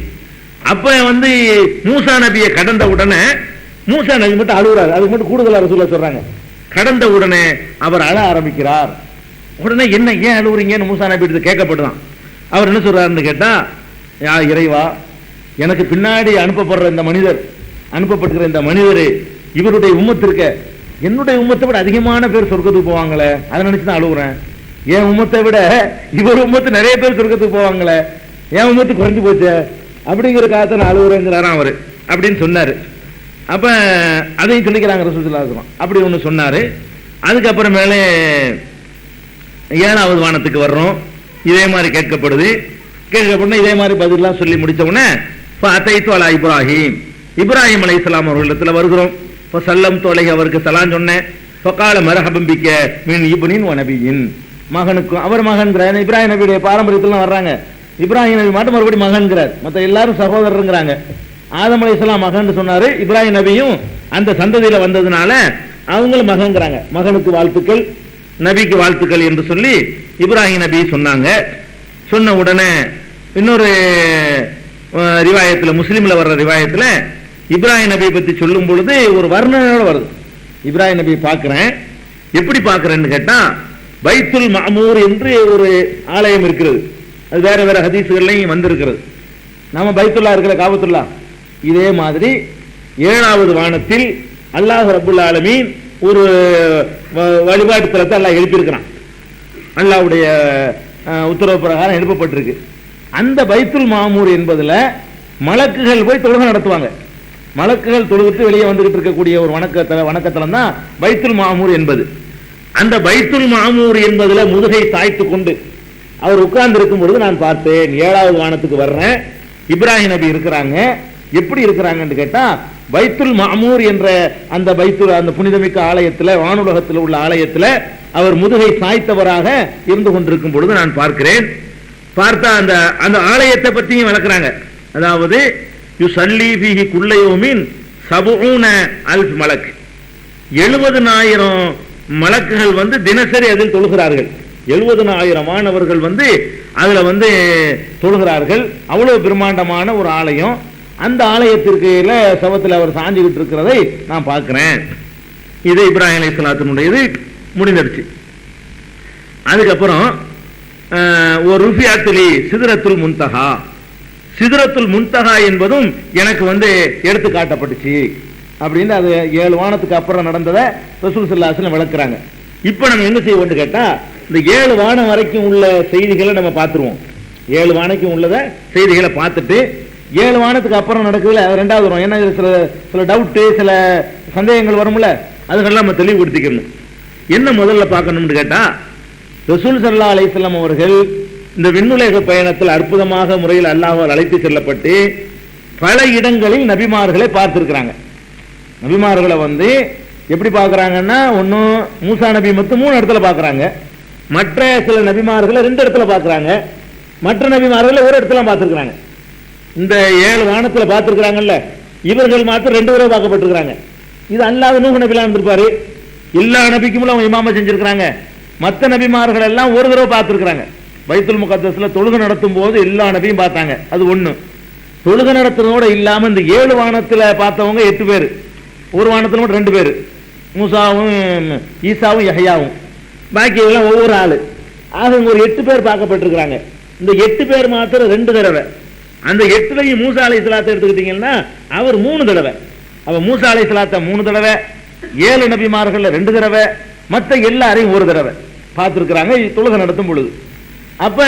S1: அப்ப மூசா நபியை கடந்த உடனே மூசா நபி மட்டும் அழுகுறாரு. அதுக்கு மட்டும் கூடுதலா ரசூலுல்லாஹ் சொல்றாங்க. கடந்த உடனே அவர் அழ ஆரம்பிக்கிறார். உடனே என்ன ஏன் அழுகுறீங்கன்னு மூசா நபி கிட்ட கேட்கப்பட்டுதான். அவர் என்ன சொல்றாருன்னு கேட்டா, யா இறைவா, எனக்கு பின்னாடி அனுப்பப்படுற இந்த மனிதர், அனுப்பப்படுகிற இந்த மனிதர், இவருடைய உம்மத்திற்க என்னுடைய உம்மத்தை விட அதிகமான பேர் சொர்க்கத்துக்கு போவாங்களே, அதை நினைச்சுதான் அழுகுறேன். என் உம்மத்தை விட இவர் உம்மத்து நிறைய பேர் சொர்க்கத்துக்கு போவாங்களே, என் உம்மத்து குறைஞ்சு போச்சு அப்படிங்கிற காலத்தை நான் அழுகுறேங்கிறாராம் அவரு அப்படின்னு சொன்னாரு. அப்ப அதையும் சொல்லிக்கிறாங்க ரசூலுல்லாஹி ஸல்லல்லாஹு அலைஹி வஸல்லம். அப்படி ஒண்ணு சொன்னாரு. அதுக்கப்புறம் மேலே 7வது வானத்துக்கு வர்றோம். இதே மாதிரி கேட்கப்படுது. கேட்கப்படும் இதே மாதிரி பதிலாம் சொல்லி முடிச்ச உடனே ஃபஅதைது அலா இப்ராஹிம், இப்ராஹிம் அலைஹிஸ்ஸலாம் அவர்களிடத்துல வருகிறோம். ஃபஸல்லம் தொலைஹி, அவருக்கு சலாம் சொன்னேன். ஃபகால மர்ஹபன் பிக மின் இப்னின் வ நபியின், மகனுக்கும் அவர் மகன்கிறார். இப்ராஹிம் நபியுடைய பாரம்பரியத்துல வர்றாங்க. இப்ராஹிம் நபி மட்டும் மறுபடியும் மகன்கிறார், மற்ற எல்லாரும் சகோதரருங்கிறாங்க. ஆதம் அலைஹிஸ்ஸலாம் மகன் சொன்னாரு. இப்ராஹிம் நபியும் அந்த சந்ததியில வந்ததுனால அவங்களும் மகன்கிறாங்க. மகனுக்கு வாழ்த்துக்கள், நபிக்கு வாழ்த்துக்கள் என்று சொல்லி இப்ராஹிம் நபி சொன்னாங்க. சொன்ன உடனே இன்னொரு ரிவாயத்துல, முஸ்லிம்ல வர்ற ரிவாயத்துல இப்ராஹிம் நபியை பத்தி சொல்லும் பொழுது ஒரு வர்ணனையோட வருது. இப்ராஹிம் நபியை பார்க்கிறேன். எப்படி பார்க்கிறேன்னு கேட்டா, பைத்துல் மஅமூர் என்று ஒரு ஆலயம் இருக்கிறது. அது வேற வேற ஹதீஸ்கள்லையும் வந்திருக்கிறது. நாம பைத்துல்லா இருக்கிற காபத்துல்லா இதே மாதிரி 7வது வானத்தில் அல்லாஹ் ரப்புல் ஆலமீன் ஒரு வழிபாட்டு தலத்தை அல்லாஹ் எழுப்பியிருக்கிறான். அல்லாஹ்வுடைய உத்தரவு பிரகாரம் எழுப்பப்பட்டிருக்கு. அந்த பைத்துல் மஅமூர் என்பதுல மலக்குகள் போய் தொழுகை நடத்துவாங்க. மலக்குகள் தொழுவிட்டு வெளியே வந்துகிட்டு இருக்கக்கூடிய ஒரு வணக்கத்தலம் தான் பைத்துல் மஅமூர் என்பது. அந்த பைத்துல் மஅமூர் என்பதுல முதுகை சாய்த்து கொண்டு அவர் உட்கார்ந்து இருக்கும் பொழுது நான் பார்த்தேன். 7வது வானத்துக்கு வர்றேன், இப்ராஹிம் நபி இருக்கிறாங்க. எப்படி இருக்கிறாங்கன்னு கேட்டா, பைத்துல் மஅமூர் என்ற அந்த புனிதமிக்க ஆலயத்தில், வானுலகத்தில் உள்ள ஆலயத்தில் அவர் முதுகை சாய்த்தவராக இருந்து கொண்டிருக்கும் பொழுது நான் பார்க்கிறேன். பார்த்தா அந்த ஆலயத்தை பற்றியும் விளக்குறாங்க. அதாவது யுஸல்லி ஃபீஹி குல்ல யௌமின் 70,000 மலக், 70,000 மலக்குகள் தினசரி அதில் தொழுகிறார்கள். 70,000 மாணவர்கள் அதுல தொழுகிறார்கள். அவ்வளவு பிரம்மாண்டமான ஒரு ஆலயம். அந்த ஆலயத்திற்கு சவத்தில் அவர் சாஞ்சுக்கிட்டு இருக்கிறதை நான் பார்க்கிறேன். இது இப்ராஹிம் அலைஹிஸ்ஸலாத்தினுடையது முடிந்துடுச்சு. அதுக்கப்புறம் ஒரு ருஃபியாத்துலி சிதறத்துல் முன்தஹா, சிதறத்துல் முன்தஹா என்பதும் எனக்கு எடுத்து காட்டப்பட்டுச்சு அப்படின்னு அது 7 வானத்துக்கு அப்புறம் நடந்ததை ரசூல் ஸல்லல்லாஹு அலைஹி வஸல்லம் விளக்குறாங்க. இப்ப நம்ம என்ன செய்ய வேண்டும் கேட்டா, இந்த 7 வானம் வரைக்கும் உள்ள செய்திகளை நம்ம பார்த்துருவோம். 7 வானக்கும் உள்ளத செய்திகளை பார்த்துட்டு 7 வானத்துக்கு அப்புறம் நடக்குதுல 2வது வரும். ஏன்னா சில டவுட்டு, சில சந்தேகங்கள் வரும்ல, அதுக்கெல்லாம் நம்ம தெளிவுபடுத்திக்கணும். என்ன முதல்ல பார்க்கணும்னு கேட்டா, ரசூல் ஸல்லல்லாஹு அலைஹி வஸல்லம் அவர்கள் இந்த விண்ணுலக பயணத்தில் அற்புதமாக முறையில் அல்லாஹ்வால் அழைத்து செல்லப்பட்டு பல இடங்களில் நபிமார்களை பார்த்திருக்கிறாங்க. நபிமார்களை எப்படி பார்க்கறாங்கன்னா, ஒன்னும் மூசா நபி மட்டும் 3 இடத்துல பார்க்கறாங்க, மற்ற சில நபிமார்களை 2 இடத்துல பார்க்கறாங்க, மற்ற நபிமார்களை ஒரு இடத்துல பார்த்திருக்கிறாங்க. இந்த 7 வானத்துல பார்த்திருக்கிறாங்கல்ல, இவர்கள் மாத்திரம் 2 தடவை பார்க்கப்பட்டிருக்கிறாங்க. இது அல்லாஹ் நூஹ் நபிலாம் இருந்திருப்பாரு, எல்லா நபிக்கும் அவங்க இமாம செஞ்சிருக்கிறாங்க. மற்ற நபிமார்கள் எல்லாம் ஒரு தடவை பார்த்திருக்கிறாங்க. பைத்துல் முகத்தஸ்ல தொழுகை நடத்தும் போது எல்லா நபியும் பார்த்தாங்க. அது ஒண்ணு. தொழுகை நடத்துறதோட இல்லாம இந்த 7 வானத்துல பார்த்தவங்க 8 பேர், ஒரு வானத்துல மட்டும் 2 பேர், மூசாவும் ஈசாவும் யஹ்யாவும், பாக்கி எல்லாம் ஒவ்வொரு ஆளு. ஆக ஒரு 8 பேர் பார்க்கப்பட்டிருக்கிறாங்க. இந்த 8 பேர் மாத்திரம் 2 தடவை. அந்த 8லையும் மூசா அலைஹிஸ்ஸலாத்தை எடுத்துக்கிட்டீங்கன்னா அவர் 3 தடவை. அவ மூசா அலைஹிஸ்ஸலாத்தை 3 தடவை, 7 நபிமார்கள் 2 தடவை, மற்ற எல்லாரையும் ஒரு தடவை பார்த்திருக்கிறாங்க தொழுகை நடத்தும் பொழுது. அப்ப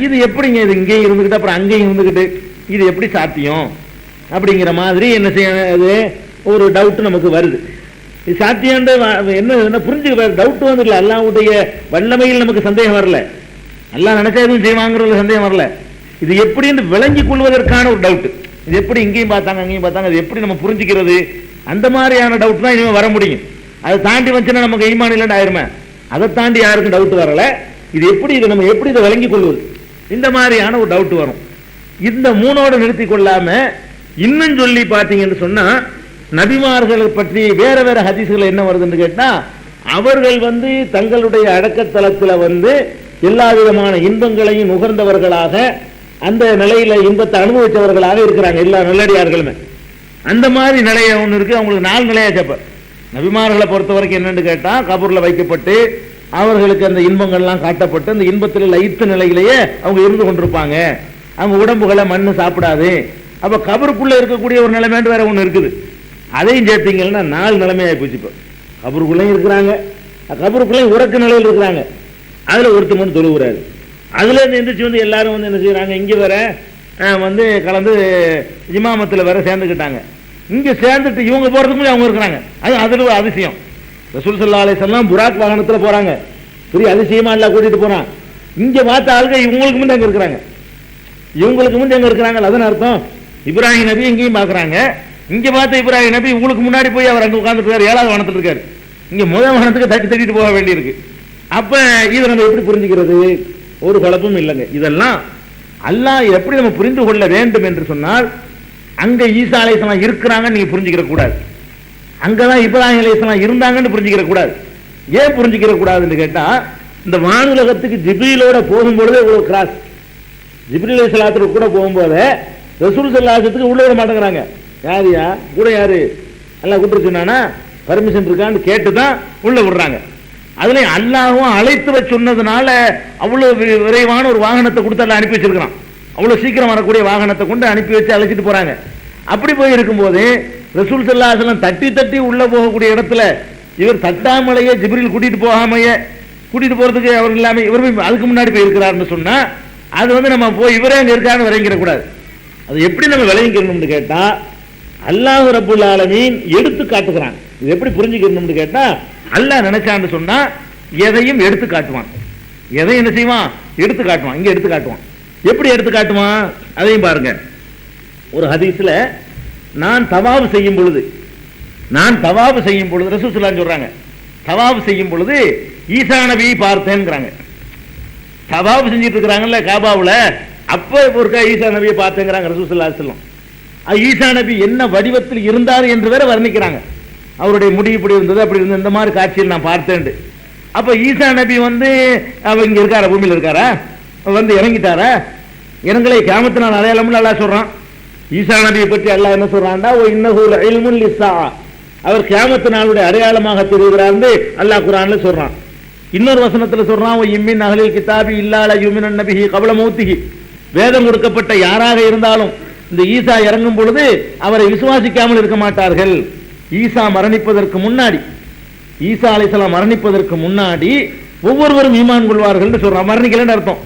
S1: இது எப்படிங்க, இது இங்கேயும் இருந்துகிட்டு அப்புறம் அங்கேயும் இருந்துகிட்டு இது எப்படி சாத்தியம் அப்படிங்கிற மாதிரி என்ன செய்ய ஒரு டவுட் நமக்கு வருது. இது சாத்தியம் என்ன புரிஞ்சுக்க டவுட் வந்துடல. அல்லாஹ்வுடைய வல்லமையில் நமக்கு சந்தேகம் வரல, அல்லாஹ் நினைச்சா எதுவும் செய்வாங்கிறது சந்தேகம் வரல. இது எப்படின்னு விளங்கிக் கொள்வதற்கான ஒரு டவுட். இது எப்படி இங்கேயும் பார்த்தாங்க அங்கேயும் பார்த்தாங்க, அது எப்படி நம்ம புரிஞ்சுக்கிறது, அந்த மாதிரியான டவுட் தான் இனிமே வர முடியும். அதை தாண்டி வந்துச்சுன்னா நமக்கு ஈமான் இல்லைன்னு ஆயிருமே. அதை தாண்டி யாருக்கும் டவுட் வரல. இது எப்படி, இதை நம்ம எப்படி இதை விளங்கிக் கொள்வது, இந்த மாதிரியான ஒரு டவுட் வரும். இந்த 3ஓட நிறுத்தி கொள்ளாம இன்னும் சொல்லி பார்த்தீங்கன்னு சொன்னா, நபிமார்களை பற்றி வேற வேற ஹதீஸ்கள் என்ன வருதுன்னு கேட்டா, அவர்கள் தங்களுடைய அடக்கத்தலத்தில் எல்லா விதமான இன்பங்களையும் நுகர்ந்தவர்களாக, அந்த நிலையில இன்பத்தை அனுபவித்தவர்களாக இருக்கிறாங்க எல்லா நல்லடியார்களுமே. அந்த மாதிரி நிலைய ஒன்று இருக்கு. அவங்களுக்கு 4 நிலையாச்சப்ப நபிமார்களை பொறுத்த வரைக்கும் என்னன்னு கேட்டா, கபூர்ல வைக்கப்பட்டு அவர்களுக்கு அந்த இன்பங்கள்லாம் காட்டப்பட்டு அந்த இன்பத்தில் லயித்த நிலையிலேயே அவங்க இருந்து கொண்டிருப்பாங்க. அவங்க உடம்புகளை மண்ணு சாப்பிடாது. அப்ப கபருக்குள்ள இருக்கக்கூடிய ஒரு நிலைமைன்னு வேற ஒன்று இருக்குது. அதையும் சேர்த்தீங்கன்னா 4 நிலைமையாகி போச்சு. இப்போ கபருக்குள்ளையும் இருக்கிறாங்க, கபருக்குள்ளையும் உறக்க நிலையில் இருக்கிறாங்க. அதுல ஒருத்தர் மட்டும் தொழுகிறாரு. அதுல இருந்து எந்திரிச்சு எல்லாரும் என்ன செய்யறாங்க, இங்க வேற கலந்து இமாமத்தில் வேற சேர்ந்துக்கிட்டாங்க. இங்க சேர்ந்துட்டு இவங்க போறதுக்கு அவங்க இருக்கிறாங்க. அதுல ஒரு அதிசயம். ரசூல் ஸல்லல்லாஹு அலைஹி வஸல்லம் புராக் வாகனத்துல போறாங்க, பெரிய அதிசயமா எல்லாம் கூட்டிட்டு போறான். இங்க பார்த்த ஆளுங்க இவங்களுக்கு முந்தி அங்க இருக்கிறாங்க, இவங்களுக்கு முந்தி அங்க இருக்கிறாங்க. அதன் அர்த்தம் இப்ராஹிம் நபி இங்கேயும் பாக்குறாங்க. இங்க பார்த்த இப்ராஹிம் நபி உங்களுக்கு முன்னாடி போய் அவர் அங்க உட்கார்ந்துட்டு இருக்காரு, 7வது வானத்துல இருக்காரு. இங்க முதல் வானத்துக்கு தட்டிட்டு போக வேண்டி இருக்கு. அப்ப இதை நம்ம எப்படி புரிஞ்சுக்கிறது? ஒரு குழப்பமும் இல்லைங்க. இதெல்லாம் அல்லாஹ் எப்படி நம்ம புரிந்து கொள்ள வேண்டும் என்று சொன்னால், அங்க ஈசா அலைஹிஸ்ஸலாம் இருக்கிறாங்கன்னு நீங்க புரிஞ்சுக்கிற கூடாது, அங்கதான் இப்ராஹிம் அலைஹிஸ்ஸலாம் இருந்தாங்கன்னு புரிஞ்சுக்கிற கூடாது. ஏன் புரிஞ்சுக்கிற கூடாதுன்னு கேட்டா, இந்த வானுலகத்துக்கு ஜிப்ரீலோட போகும்பொழுதே இவ்வளவு கிராஸ். ஜிப்ரீல் அலைஹிஸ்ஸலாத்துக்கு கூட போகும்போது ரசூல் ஸல்லல்லாஹு அலைஹி வஸல்லம் உள்ள விட மாட்டேங்கிறாங்க. யாரியா கூட யாரு எல்லாம் கூப்பிட்டு சொன்னானா பர்மிஷன் இருக்கான்னு கேட்டுதான் உள்ள விடுறாங்க. அதுல அல்லாஹ்வும் அழைத்து வச்சு சொன்னதுனால அவ்வளவு விரைவான ஒரு வாகனத்தை கொடுத்து எல்லாம் அனுப்பி வச்சிருக்கிறான். அவ்வளவு சீக்கிரம் வரக்கூடிய வாகனத்தை கொண்டு அனுப்பி வச்சு அழைச்சிட்டு போறாங்க. அப்படி போய் இருக்கும்போது ரசூல் ஸல்லல்லாஹு அலைஹி வஸல்லம் தட்டி தட்டி உள்ள போகக்கூடிய இடத்துல இவர் தட்டாமலையே ஜிப்ரீல் கூட்டிட்டு போகாமையே கூட்டிட்டு போறதுக்கு அவர் இல்லாம இவர் அதுக்கு முன்னாடி போய் இருக்கிறாருன்னு சொன்னா அது வந்து நம்ம போய் இவரே அங்க இருக்காருன்னு விளங்கிட கூடாது. அது எப்படி நம்ம விளங்கிக்கணும்னு கேட்டா அல்லாஹ் ரப்புல் ஆலமீன் எடுத்து காட்டுகிறான். இது எப்படி புரிஞ்சுக்கணும்னு கேட்டா அல்லாஹ் நினைச்சான்னு சொன்னா எதையும் எடுத்து காட்டுவான். எதையும் என்ன செய்வான்? எடுத்து காட்டுவான். இங்க எடுத்து காட்டுவான். எப்படி எடுத்து காட்டுவான் அதையும் பாருங்க. ஒரு ஹதீஸ்ல நான் தவாப் செய்யும் பொழுது ரசூல் ஸல்லல்லாஹு அலைஹி சொல்றாங்க, தவாப் செய்யும் பொழுது ஈசா நபியை பார்த்தேன்ங்கறாங்க. தவாப் செஞ்சிட்டு இருக்காங்கல்ல காபாவுல, அப்ப ஒருக்கா ஈசா நபியை பார்த்தேங்கறாங்க ரசூல் ஸல்லல்லாஹு அலைஹி வஸல்லம். ஈசா நபி என்ன வடிவத்தில் இருந்தார் என்று வேற வர்ணிக்கிறாங்க. அவருடைய முடி இப்படி இருந்தது, அப்படி இருந்தது, இந்த மாதிரி காட்சியில் நான் பார்த்தேன். அப்ப ஈசா நபி வந்து அவர் இங்க இருக்காரா, பூமியில் இருக்காரா, வந்து இறங்கிட்டாரா? இறங்கலை, கியாமத் நாள் அடையாளம்னு அல்லாஹ் சொல்றான். ஈசா நபியை பற்றி அல்லாஹ் என்ன சொல்றான்டா, ஓ இன்னஹு இல்முல் லிஸ்ஸா, அவர் கியாமத் நாளுடைய அடையாளமாக தெரிகிறார்னு அல்லாஹ் குர்ஆன்ல சொல்றான். இன்னொரு வசனத்துல சொல்றான், ஓ இம்மின் அஹ்லில் கிதாபி இல்லா ல யுமினன் நபிஹி கப்ல மௌத்திஹி, வேதம் கொடுக்கப்பட்ட யாராக இருந்தாலும் இந்த ஈசா இறங்கும் பொழுது அவரை விசுவாசிக்காமல் இருக்க மாட்டார்கள். ஈசா மரணிப்பதற்கு முன்னாடி, ஈசா அலைஹிஸ்ஸலாம் மரணிப்பதற்கு முன்னாடி ஒவ்வொருவரும் ஈமான் கொள்வார்கள் சொல்றான். மரணிக்கலன்னு அர்த்தம்,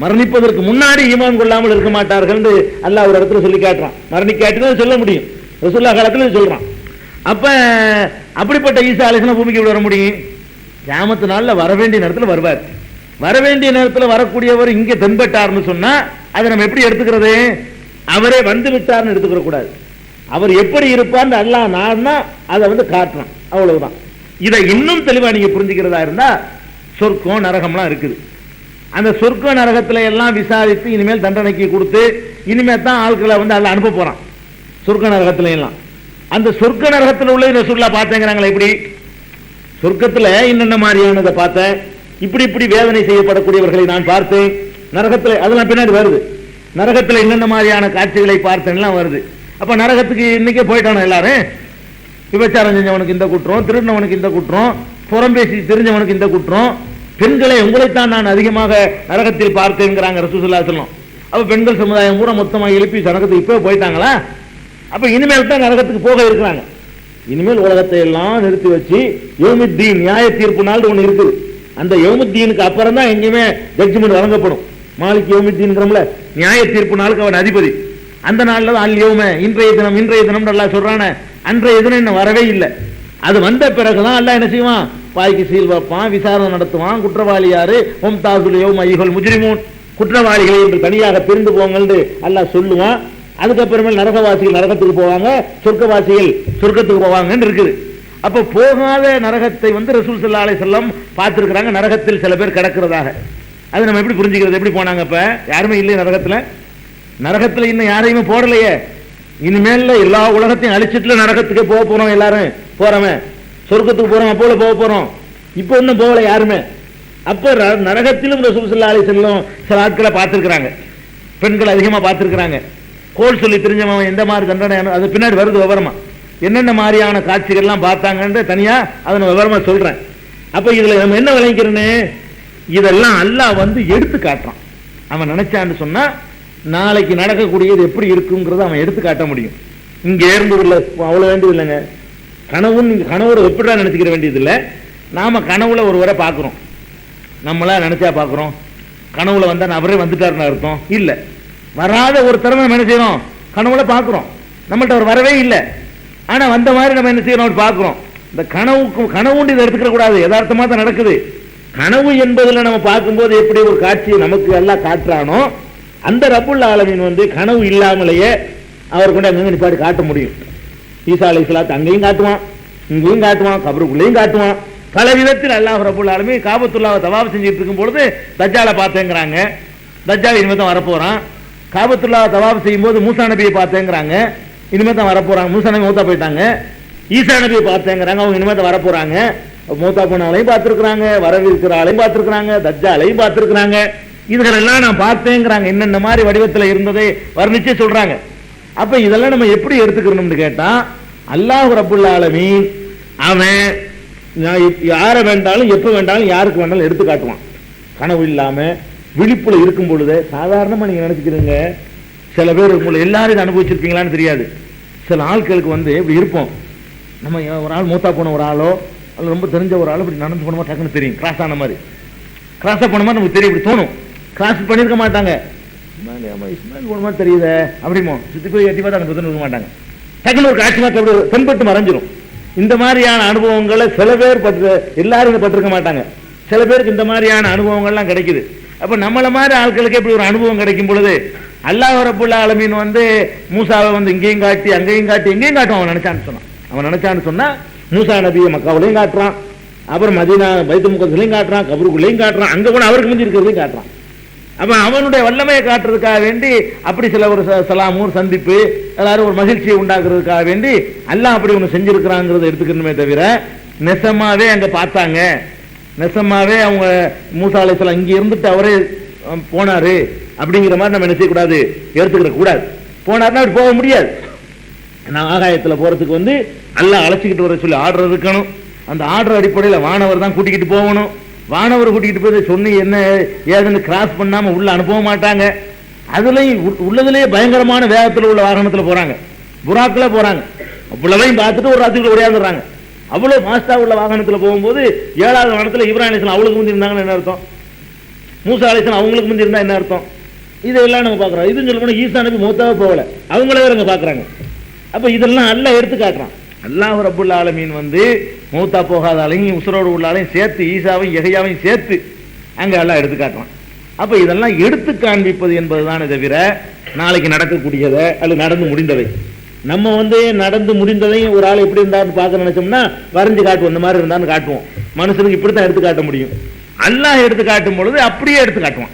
S1: மரணிப்பதற்கு முன்னாடி ஈமான் கொள்ளாமல் இருக்க மாட்டார்கள் அல்லாஹ் ஒரு இடத்துல சொல்லி காட்டுறான். மரணிக்காட்டினா சொல்ல முடியும், ரசூலுல்லாஹ் காலத்துல சொல்றான். அப்ப அப்படிப்பட்ட ஈசா அலைஹிஸ்ஸலாம் பூமிக்கு வர முடியும்? கியாமத் நாள்ல வர வேண்டிய நேரத்தில் வருவார். வர வேண்டிய நேரத்தில் வரக்கூடியவர் இங்க தென்பட்டார்னு சொன்னா அதை நம்ம எப்படி எடுத்துக்கிறது? அவரே வந்து விட்டார்னு எடுத்துக்கிற கூடாது. அவர் எப்படி இருப்பார்னு அல்லாஹ் நான்னா அதை வந்து காட்டுறான், அவ்வளவுதான். இதை இன்னும் தெளிவா நீங்க புரிஞ்சுக்கிறதா இருந்தா சொர்க்கம் நரகம்லாம் இருக்குது. அந்த சொர்க்க நரகத்துல எல்லாம் விசாரித்து இனிமேல் தண்டனைக்கு கொடுத்து இனிமேல் தான் ஆட்களை வந்து அல்லாஹ் அனுப்ப போறான். சொர்க்க நரகத்துல எல்லாம் அந்த சொர்க்க நரகத்துல உள்ள ரசூலுல்லாஹ் பார்த்தேங்கிறாங்களே, எப்படி சொர்க்கத்துல என்னென்ன மாதிரியானதை பார்த்தேன், இப்படி இப்படி வேதனை செய்யப்படக்கூடியவர்களை நான் பார்த்தேன் நரகத்துல, அதெல்லாம் பின்னாடி வருது. நரகத்துல என்னென்ன மாதிரியான காட்சிகளை பார்த்தேன்லாம் வருது. அப்ப நரகத்துக்கு இன்னைக்கே போயிட்டானோ எல்லாரும்? விபச்சாரம் செஞ்சவனுக்கு இந்த குற்றம், திருடினவனுக்கு இந்த குற்றம், புறம்பேசி தெரிஞ்சவனுக்கு இந்த குற்றம், பெண்களை உங்களைத்தான் நான் அதிகமாக நரகத்தில் பார்த்தேங்கிறாங்க ரசூலுல்லாஹி ஸல்லல்லாஹு அலைஹி வஸல்லம். அப்ப பெண்கள் சமுதாயம் பூரா மொத்தமா எழுப்பி நரகத்துக்கு இப்போ போயிட்டாங்களா? அப்ப இனிமேல் தான் நரகத்துக்கு போக இருக்கிறாங்க. இனிமேல் உலகத்தை எல்லாம் நிறுத்தி வச்சு யௌமுத்தீன், நியாய தீர்ப்பு நாள் ஒண்ணு இருக்குது. அந்த யௌமுத்தீனுக்கு அப்புறம் தான் எங்கேயுமே ஜட்ஜ்மெண்ட் வழங்கப்படும். மாலிக் யௌமுத்தீன்ங்கறோம்ல, நியாய தீர்ப்பு நாளுக்கு அவன் அதிபதி. அந்த நாள்ல தான் அல் யௌம, இன்றைய தினம் அல்லாஹ் சொல்றானே, அன்றைய தினம் இன்னும் வரவே இல்லை. அது வந்த பிறகுதான் அல்லாஹ் என்ன செய்வான்? வாய்க்கு சீல் வைப்பான், விசாரணை நடத்துவான். குற்றவாளி யாரு, மும்தாசுல் யௌம அய்யுல் முஜ்ரிமூன், குற்றவாளிகளை என்று தனியாக பிரிந்து போங்கன்னு அல்லாஹ் சொல்லுவான். அதுக்கப்புறமேல் நரகவாசிகள் நரகத்துக்கு போவாங்க, சொர்க்கவாசிகள் சொர்க்கத்துக்கு போவாங்கன்னு இருக்குது. அப்ப போகாத நரகத்தை வந்து ரசூல் ஸல்லல்லாஹு அலைஹி வஸல்லம் பார்த்திருக்கிறாங்க. நரகத்தில் சில பேர் கிடக்கிறதாக. அது நம்ம எப்படி புரிஞ்சுக்கிறது? எப்படி போனாங்க? இப்ப யாருமே இல்லை நரகத்துல. நரகத்துல இன்னும் யாரையுமே போடலையே. இனிமேல் எல்லா உலகத்தையும் அழிச்சிட்டுல நரகத்துக்கு போக போறோம். எல்லாரும் போறவன் சொர்க்கத்துக்கு போறோம், அப்போல போக போறோம். இப்போ இன்னும் போகல யாருமே. அப்ப நரகத்திலும் ரசூல் ஸல்லல்லாஹு அலைஹி வஸல்லம் சில ஆட்களை பார்த்திருக்கிறாங்க, பெண்கள் அதிகமா பார்த்திருக்கிறாங்க. கோல் சொல்லி தெரிஞ்சவன் எந்த மாதிரி தண்டனை, அது பின்னாடி வருது விவரமா. என்னென்ன மாதிரியான காட்சிகள்லாம் பார்த்தாங்கன்னு தனியா அதை நான் விவரமா சொல்றேன். அப்ப இதுல நம்ம என்ன விளைக்கிறோன்னு, இதெல்லாம் அல்லாஹ் வந்து எடுத்து காட்டுறான். அவன் நினைச்சான்னு சொன்னா நாளைக்கு நடக்கக்கூடியது எப்படி இருக்குங்கிறத அவன் எடுத்து காட்ட முடியும். இங்க இருந்து அவ்வளவு வேண்டியது இல்லைங்க. நீங்க கனவுல எப்படிதான் நினைச்சுக்கிற வேண்டியது இல்லை. நாம கனவுல ஒருவரை பார்க்கிறோம், நம்மளா நினைச்சா பார்க்கிறோம். கனவுல வந்தா அவரே வந்துட்டாருன்னு அர்த்தம் இல்ல. வராத ஒரு திறமை நம்ம என்ன செய்யறோம்? கனவுல பார்க்கிறோம். நம்மள்ட்ட அவர் வரவே இல்லை, ஆனா வந்த மாதிரி நம்ம என்ன செய்யறோம்? பார்க்கிறோம். இந்த கனவுண்டு இதை எடுத்துக்க கூடாது, யதார்த்தமா தான் நடக்குது. கனவு என்பதுல நம்ம பார்க்கும்போது எப்படி ஒரு காட்சியை நமக்கு எல்லாம் காட்டுறானோ, அந்த ரப்புல் ஆலமீன் வந்து கனவு இல்லாமலேயே அவர் கொண்டு அங்கே நிப்பாடி காட்ட முடியும். ஈசா அலைஹிஸ்ஸலாத்தை அங்கேயும் காட்டுவான், இங்கேயும் காட்டுவான், கபருக்குள்ளேயும் காட்டுவான். பல விதத்தில் அல்லாஹ் ரப்புல் ஆலமீன் காபத்துல்லாஹ் தவாப் செஞ்சுட்டு இருக்கும் பொழுது தஜ்ஜாலை பார்த்தேங்கிறாங்க. தஜ்ஜால் இனிமே தான் வரப்போறான். காபத்துல்லாஹ் தவாப் செய்யும் போது மூசா நபியை பார்த்தேங்கிறாங்க, இனிமே தான் வரப்போறாங்க. மூசா நபி மூத்தா போயிட்டாங்க. ஈசா நபியை பார்த்தேங்கிறாங்க, அவங்க இனிமே தான் வரப்போறாங்க. மூத்தா போனாலையும் பார்த்திருக்கிறாங்க, வரவிருக்கிற ஆளையும் பார்த்திருக்கிறாங்க, தஜ்ஜாலையும் பார்த்திருக்கிறாங்க. இதுகளெல்லாம் நான் பார்த்தேங்கிறாங்க. என்னென்ன மாதிரி வடிவத்தில் இருந்ததை வர்ணிச்சு சொல்றாங்க. அப்ப இதெல்லாம் நம்ம எப்படி எடுத்துக்கணும்னு கேட்டா, அல்லாஹ் ரப்புல் ஆலமீன் அவன் யாரை வேண்டாலும் எப்ப வேண்டாலும் யாருக்கு வேண்டாலும் எடுத்து காட்டுவான். கனவு இல்லாம விழிப்புல இருக்கும் பொழுது சாதாரணமா நீங்க நினைச்சுக்கிறீங்க. சில பேர் உங்களை எல்லாரும் இதை அனுபவிச்சிருப்பீங்களான்னு தெரியாது. சில ஆட்களுக்கு வந்து இப்படி இருப்போம். நம்ம ஒரு ஆள் மூத்தா போன ஒரு ஆளோ அல்ல ரொம்ப தெரிஞ்ச ஒரு ஆளோ இப்படி நடந்து போனமா டக்குன்னு தெரியும். கிராஸ் ஆன மாதிரி, கிராஸா போன மாதிரி நமக்கு தெரியும். இப்படி தோணும். கிராஸ் பண்ணிருக்க மாட்டாங்க. இஸ்மாயில் போன மாதிரி தெரியுது அப்படிமோ சுத்தி போய் எட்டி பார்த்தா அந்த இருக்க மாட்டாங்க. டக்குன்னு ஒரு காட்சி மாதிரி அப்படி தென்பட்டு மறைஞ்சிரும். இந்த மாதிரியான அனுபவங்களை சில பேர் எல்லாரும் பட்டிருக்க மாட்டாங்க. சில பேருக்கு இந்த மாதிரியான அனுபவங்கள்லாம் கிடைக்குது. அப்ப நம்மள மாதிரி ஆட்களுக்கு இப்படி ஒரு அனுபவம் கிடைக்கும் பொழுது அல்லாஹ் ரப்புல் ஆலமீன் வந்து மூசாவை வந்து இங்கேயும் காட்டி அங்கேயும் காட்டி எங்கேயும் காட்டும். அவன் நினைச்சான்னு சொன்னா மூசா நபியை மக்காவிலையும் காட்டுறான், அப்புறம் மதீனா பைத்துல் முகஸ்ஸிலையும் காட்டுறான், கபருக்குள்ளையும் காட்டுறான், அங்க கூட அவருக்கு முந்தி இருக்கிறதையும் காட்டுறான். அப்ப அவனுடைய வல்லமையை காட்டுறதுக்காக வேண்டி அப்படி சில ஒரு சலாமூர் சந்திப்பு எல்லாரும் ஒரு மகிழ்ச்சியை உண்டாக்குறதுக்காக வேண்டி அல்லாஹ் அப்படி ஒன்று செஞ்சிருக்கிறாங்கிறத எடுத்துக்கணுமே தவிர நெசமாவே அங்க பார்த்தாங்க, நெசமாவே அவங்க மூசா அலைஹிஸ்ஸலாம் இங்க இருந்துட்டு அவரே போனாரு அப்படிங்கிற மாதிரி நம்ம என்ன செய்யக்கூடாது, எடுத்துக்கிற கூடாது. போனார்னா அப்படி போக முடியாது. நான் ஆகாயத்தில் போறதுக்கு வந்து அல்லாஹ் அழைச்சிக்கிட்டு வர சொல்லி ஆர்டர் இருக்கணும். அந்த ஆர்டர் அடிப்படையில் வானவர் தான் கூட்டிக்கிட்டு போகணும். வானவர் கூட்டிகிட்டு போய் சொன்னி என்ன ஏதுன்னு கிராஸ் பண்ணாம உள்ள அனுப்ப மாட்டாங்க. அதுலயும் உள்ளதுலேயே பயங்கரமான வேகத்தில் உள்ள வாகனத்தில் போறாங்க, புறாக்கள போறாங்க. அவ்வளவையும் பார்த்துட்டு ஒரு ராத்திரிக்குள்ள உடையாந்துடுறாங்க. அவ்வளவு மாஸ்டா உள்ள வாகனத்தில் போகும்போது 7வது வாகனத்தில் இப்ராஹிம் அலைஹிஸ்ஸலாம் அவளுக்கு முந்தி இருந்தாங்கன்னு என்ன அர்த்தம், மூசா அலைஹிஸ்ஸலாம் அவங்களுக்கு முந்தி இருந்தா என்ன அர்த்தம், இதெல்லாம் நம்ம பார்க்குறோம். இதுன்னு சொல்ல போனால் ஈசா நபி மூத்தாவே போகல, அவங்களே இவங்க பார்க்குறாங்க. அப்ப இதெல்லாம் அல்லாஹ் எடுத்து காட்டுறான். அல்லாஹ் ரப்புல் ஆலமீன் வந்து மூத்தா போகாத ஆளையும் உசுரோடு உள்ள ஆளையும் சேர்த்து ஈசாவையும் யஹ்யாவையும் சேர்த்து அங்க எல்லாம் எடுத்து காட்டுறான். அப்ப இதெல்லாம் எடுத்து காண்பிப்பது என்பதுதான் தவிர நாளைக்கு நடக்கக்கூடியதை அல்லது நடந்து முடிந்தவை. நம்ம வந்து நடந்து முடிந்ததையும் ஒரு ஆள் எப்படி இருந்தான்னு பார்க்க நினைச்சோம்னா வரைஞ்சு காட்டுவோம், இந்த மாதிரி இருந்தான்னு காட்டுவோம். மனுஷனுக்கு இப்படித்தான் எடுத்து காட்ட முடியும். அல்லாஹ் எடுத்து காட்டும் பொழுது அப்படியே எடுத்து காட்டுவான்.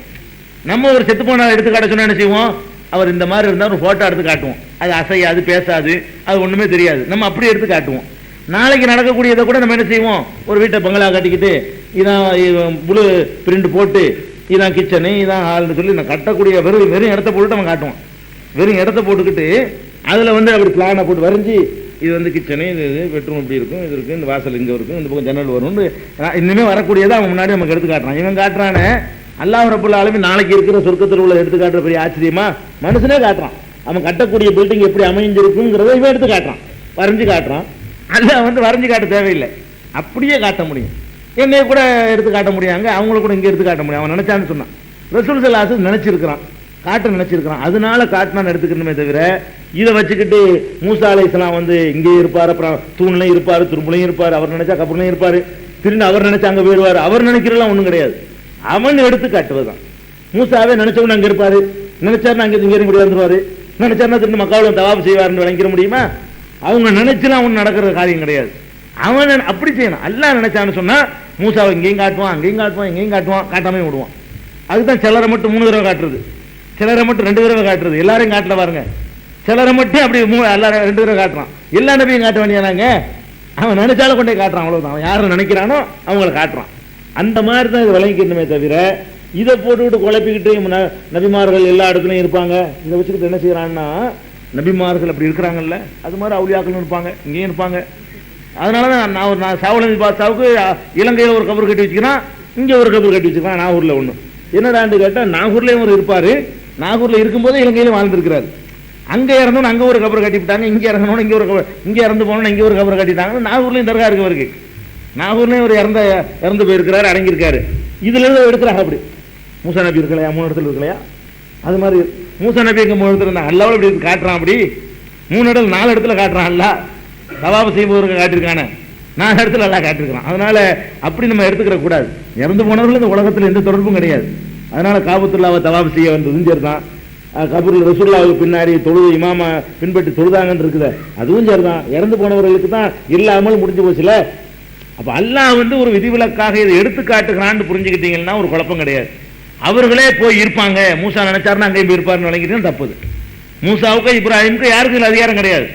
S1: நம்ம ஒரு செத்து போன எடுத்து காட்ட சொன்னா என்ன செய்வோம், அவர் இந்த மாதிரி இருந்தால் ஒரு போட்டோ எடுத்து காட்டுவோம். அது அசையாது, பேசாது, அது ஒண்ணுமே தெரியாது. நம்ம அப்படியே எடுத்து காட்டுவோம். நாளைக்கு நடக்கக்கூடியதை கூட நம்ம என்ன செய்வோம், ஒரு வீட்டை பங்களா கட்டிக்கிட்டு இதான் புளு பிரிண்ட் போட்டு இதான் கிச்சனு இதான் ஹால்னு சொல்லி நான் கட்டக்கூடிய வெறும் இடத்த போட்டு நம்ம காட்டுவோம். வெறும் இடத்த போட்டுக்கிட்டு அதுல வந்து அப்படி பிளானை போட்டு வரைஞ்சி இது வந்து கிச்சனு, இது பெட்ரூம் இப்படி இருக்கும், இது இருக்கு, இந்த வாசல் இங்க இருக்கும், இந்த பக்கம் ஜன்னல் வரும், இன்னுமே வரக்கூடியதை அவன் முன்னாடி நமக்கு எடுத்து காட்டுறான். இவன் காட்டுறானே அல்லாஹ் ரப்புல் ஆலமீன் நாளைக்கு இருக்கிற சொர்க்கத்தில் உள்ள எடுத்து காட்டுற பெரிய ஆச்சரியமா மனுஷனே காட்டுறான். அவன் கட்டக்கூடிய பில்டிங் எப்படி அமைஞ்சிருக்குங்கிறத இவன் எடுத்து காட்டுறான், வரைஞ்சு காட்டுறான். அல்லாஹ் வந்து வரைஞ்சு காட்ட தேவையில்லை, அப்படியே காட்ட முடியும். என்னைய கூட எடுத்து காட்ட முடியாங்க, அவங்கள கூட இங்கே எடுத்து காட்ட முடியும். அவன் நினைச்சான்னு சொன்னான். ரசூல் ஸல்லல்லாஹு அலைஹி வஸல்லம் நினைச்சிருக்கிறான், காட்ட நினைச்சிருக்கிறான். அதனால காட்டினான்னு எடுத்துக்கணுமே தவிர இதை வச்சுக்கிட்டு மூசா அலைஹிஸ்ஸலாம் வந்து இங்கே இருப்பார், அப்புறம் தூண்லையும் இருப்பார், துரும்புலையும் இருப்பார், அவர் நினைச்சா கபர்லையும் இருப்பார், திரும்ப அவர் நினைச்சா அங்கே போயிடுவார், அவர் நினைக்கிறதெல்லாம் ஒன்றும் கிடையாது. அவன் எடுத்து காட்டுவதுதான். மூசாவே நினைச்சவன் அங்க இருப்பாரு, நினைச்சாருன்னா அங்க இங்க இப்படி வந்துருவாரு, நினைச்சாருன்னா திரும்ப மக்காவில் தவாப் செய்வார்னு விளங்கிட முடியுமா? அவங்க நினைச்சுலாம் ஒன்றும் நடக்கிற காரியம் கிடையாது. அவன் அப்படி செய்யணும். அல்லாஹ் நினைச்சான்னு சொன்னா மூசாவை இங்கேயும் காட்டுவான், அங்கேயும் காட்டுவான், இங்கேயும் காட்டுவான், காட்டாமே விடுவான். அதுதான் சிலரை மட்டும் 3 தடவை காட்டுறது, சிலரை மட்டும் 2 தடவை காட்டுறது. எல்லாரையும் காட்டல பாருங்க, சிலரை மட்டும் அப்படி எல்லாரும் 2 தடவை காட்டுறான். எல்லா நபியும் காட்ட வேண்டியானாங்க, அவன் நினைச்சாலும் கொண்டே காட்டுறான். அவ்வளவுதான், அவன் யாரை நினைக்கிறானோ அவங்களை காட்டுறான். அந்த மாதிரி தான் இது விளங்கிக்கணுமே தவிர இதை போட்டுக்கிட்டு குழப்பிக்கிட்டு நபிமார்கள் எல்லா இடத்துலையும் இருப்பாங்க. இதை வச்சுக்கிட்டு என்ன செய்யறான்னா, நபிமார்கள் அப்படி இருக்கிறாங்கல்ல, அது மாதிரி அவுலியாக்கள் இருப்பாங்க, இங்கேயும் இருப்பாங்க. அதனாலதான் நான் சாவலி பாசாவுக்கு இலங்கையில் ஒரு கபர் கட்டி வச்சுக்கிறான், இங்கே ஒரு கபர் கட்டி வச்சுக்கிறான், நாகூர்ல ஒண்ணு. என்னடான்னு கேட்டா நாகூர்லயும் ஒரு இருப்பாரு, நாகூர்ல இருக்கும்போது இலங்கையிலும் வாழ்ந்துருக்கிறாரு. அங்க இறந்தோன்னு அங்க ஒரு கபர் கட்டி விட்டாங்க, இங்க இறங்கணும்னு இங்க ஒரு கபர், இங்க இறந்து போனோம்னு இங்க ஒரு கபர் கட்டிட்டாங்க. நாகூர்லயும் தர்கா இருக்கு அவருக்கு, நாகூர்லயும் ஒரு இறந்து போயிருக்கிறாரு, அடங்கியிருக்காரு. இதுல இருந்து எடுக்கிறாங்க. அப்படி மூசா நபி இருக்கலையா, 3 இடத்துல இருக்கலையா, அது மாதிரி மூசா நபி எங்க 3 இடத்துல இருந்தாங்க, அல்லாஹ் இப்படி காட்டுறான். அப்படி 3 இடத்துல 4 இடத்துல காட்டுறான். அல்லாஹ் தவாப் செய்யும்போது காட்டியிருக்கானே 4 இடத்துல எல்லாம் காட்டிருக்கிறான். அதனால அப்படி நம்ம எடுத்துக்கிற கூடாது. இறந்து போனவர்கள் இந்த உலகத்துல எந்த தொடர்பும் கிடையாது. அதனால காபத்துல்லாவை தவாப் செய்ய வந்ததும் சரிதான், கபூரில் ரசூலுல்லாஹ்வுக்கு பின்னாடி தொழுது இமாம பின்பற்றி தொழுதாங்கன்னு இருக்குது, அதுவும் சரிதான். இறந்து போனவர்களுக்கு தான் இல்லாமல் முடிஞ்சு போச்சுல. அப்ப அல்லாஹ் வந்து ஒரு விதிவிலக்காக இதை எடுத்து காட்டுகிறான்னு புரிஞ்சுக்கிட்டீங்கன்னா ஒரு குழப்பம் கிடையாது. அவர்களே போய் இருப்பாங்க, மூசா நினைச்சாருன்னா அங்கேயும் போய் இருப்பாருன்னு நினைக்கிறீங்க, தப்புது. மூசாவுக்கு இப்ராஹிமுக்கு யாருக்கு அதிகாரம் கிடையாது.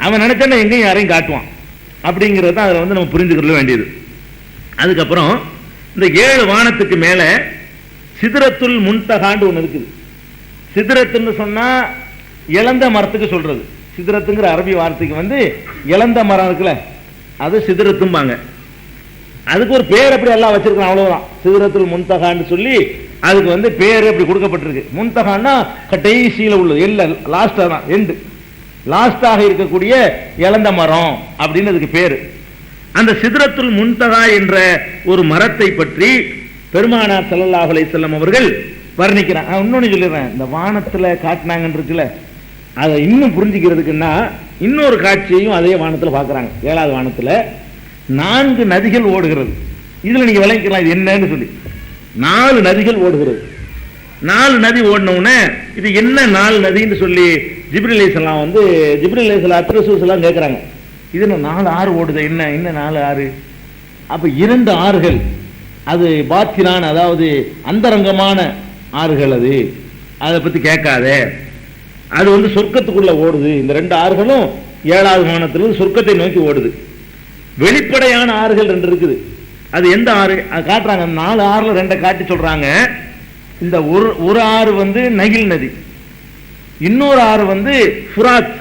S1: அவன் நினைச்சான்னா எங்கேயும் யாரையும் காட்டுவான். அப்படிங்கிறது தான் அதில் வந்து நம்ம புரிஞ்சுக்கிறது வேண்டியது. அதுக்கப்புறம் இந்த 7 வானத்துக்கு மேல சிதறத்துல் முன்தகாண்டு ஒன்று இருக்குது. சிதறத்துன்னு சொன்னா இழந்த மரத்துக்கு சொல்றது. சிதறத்துங்கிற அரபி வார்த்தைக்கு வந்து இழந்த மரம் இருக்குல்ல, அது சிதறத்தும்பாங்க. அதுக்கு ஒரு பேர் அப்படி எல்லாம் வச்சிருக்கான், அவ்வளவுதான். சிதறத்துல் முன்தகான்னு சொல்லி அதுக்கு வந்து பேர் அப்படி கொடுக்கப்பட்டிருக்கு. முன்தகான்னா கடைசியில் உள்ளது, இல்ல லாஸ்டா தான், எண்டு லாஸ்டாக இருக்கக்கூடிய இழந்த மரம் அப்படின்னு அதுக்கு பேரு. அந்த சிதறத்துல் முன்தகா என்ற ஒரு மரத்தை பற்றி பெருமானார் ஸல்லல்லாஹு அலைஹி வஸல்லம் அவர்கள் வர்ணிக்கிறான். இன்னொன்னு சொல்லிடுறேன், இந்த வானத்துல காட்டினாங்கன்னு இருக்குல்ல, அதை இன்னும் புரிஞ்சுக்கிறதுக்குன்னா இன்னொரு காட்சியையும் அதே வானத்துல பாக்குறாங்க. 7வது வானத்துல 4 நதிகள் ஓடுகிறது. இதுல நீங்க விளங்கிக்கலாம் இது என்னன்னு சொல்லி. 4 நதிகள் ஓடுகிறது. 4 நதி ஓடினவுடனே இது என்ன 4 நதின்னு சொல்லி ஜிப்ரீல் அலைஹிஸ்ஸலாம் வந்து ஜிப்ரீல் அலைஹிஸ்ஸலாத்து ரசூலுல்லாஹ் கேட்கறாங்க. இது என்ன 4 ஆறு ஓடுது, என்ன 4 ஆறு? அப்ப 2 ஆறுகள் அது பாத்திரான, அதாவது அந்தரங்கமான ஆறுகள், அது அதை பத்தி கேட்காத, அது வந்து சொர்க்கத்துக்குள்ள ஓடுது. இந்த 2 ஆறுகளும் 7வது வானத்திலிருந்து சொர்க்கத்தை நோக்கி ஓடுது. வெளிப்படையான ஆறுகள் 2 இருக்குது. அது எந்த ஆறு அது காட்டுறாங்க. 4 ஆறுல 2 காட்டி சொல்றாங்க. இந்த ஒரு ஆறு வந்து நைல் நதி, இன்னொரு ஆறு வந்து ஃபுராத்.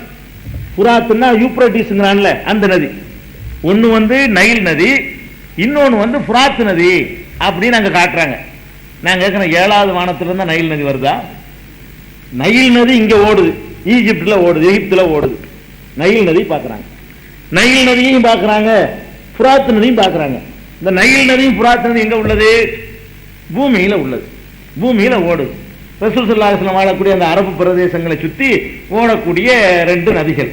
S1: ஃபுராத்னா யூப்ரட்டிஸ்ங்கறான்ல அந்த நதி. ஒன்னு வந்து நைல் நதி, இன்னொன்னு வந்து ஃபுராத் நதி அப்படின்னு அங்க காட்டுறாங்க. நான் கேட்கிறேன், 7வது வானத்துல இருந்தா நைல் நதி வருதா? நைல் நதி இங்க ஓடுது, ஈஜிப்ட்ல ஓடுது, எகிப்துல ஓடுது. நைல் நதி பாக்குறாங்க, நைல் நதியையும் பாக்குறாங்க, ஃபுராத் நதியும் பாக்குறாங்க. இந்த நைல் நதியும் ஃபுராத் நதி எங்க உள்ளது? பூமியில உள்ளது, பூமியில ஓடுது. ரசூல் ஸல்லல்லாஹு அலைஹி வஸல்லம் வாழக்கூடிய அந்த அரபு பிரதேசங்களை சுத்தி ஓடக்கூடிய 2 நதிகள்.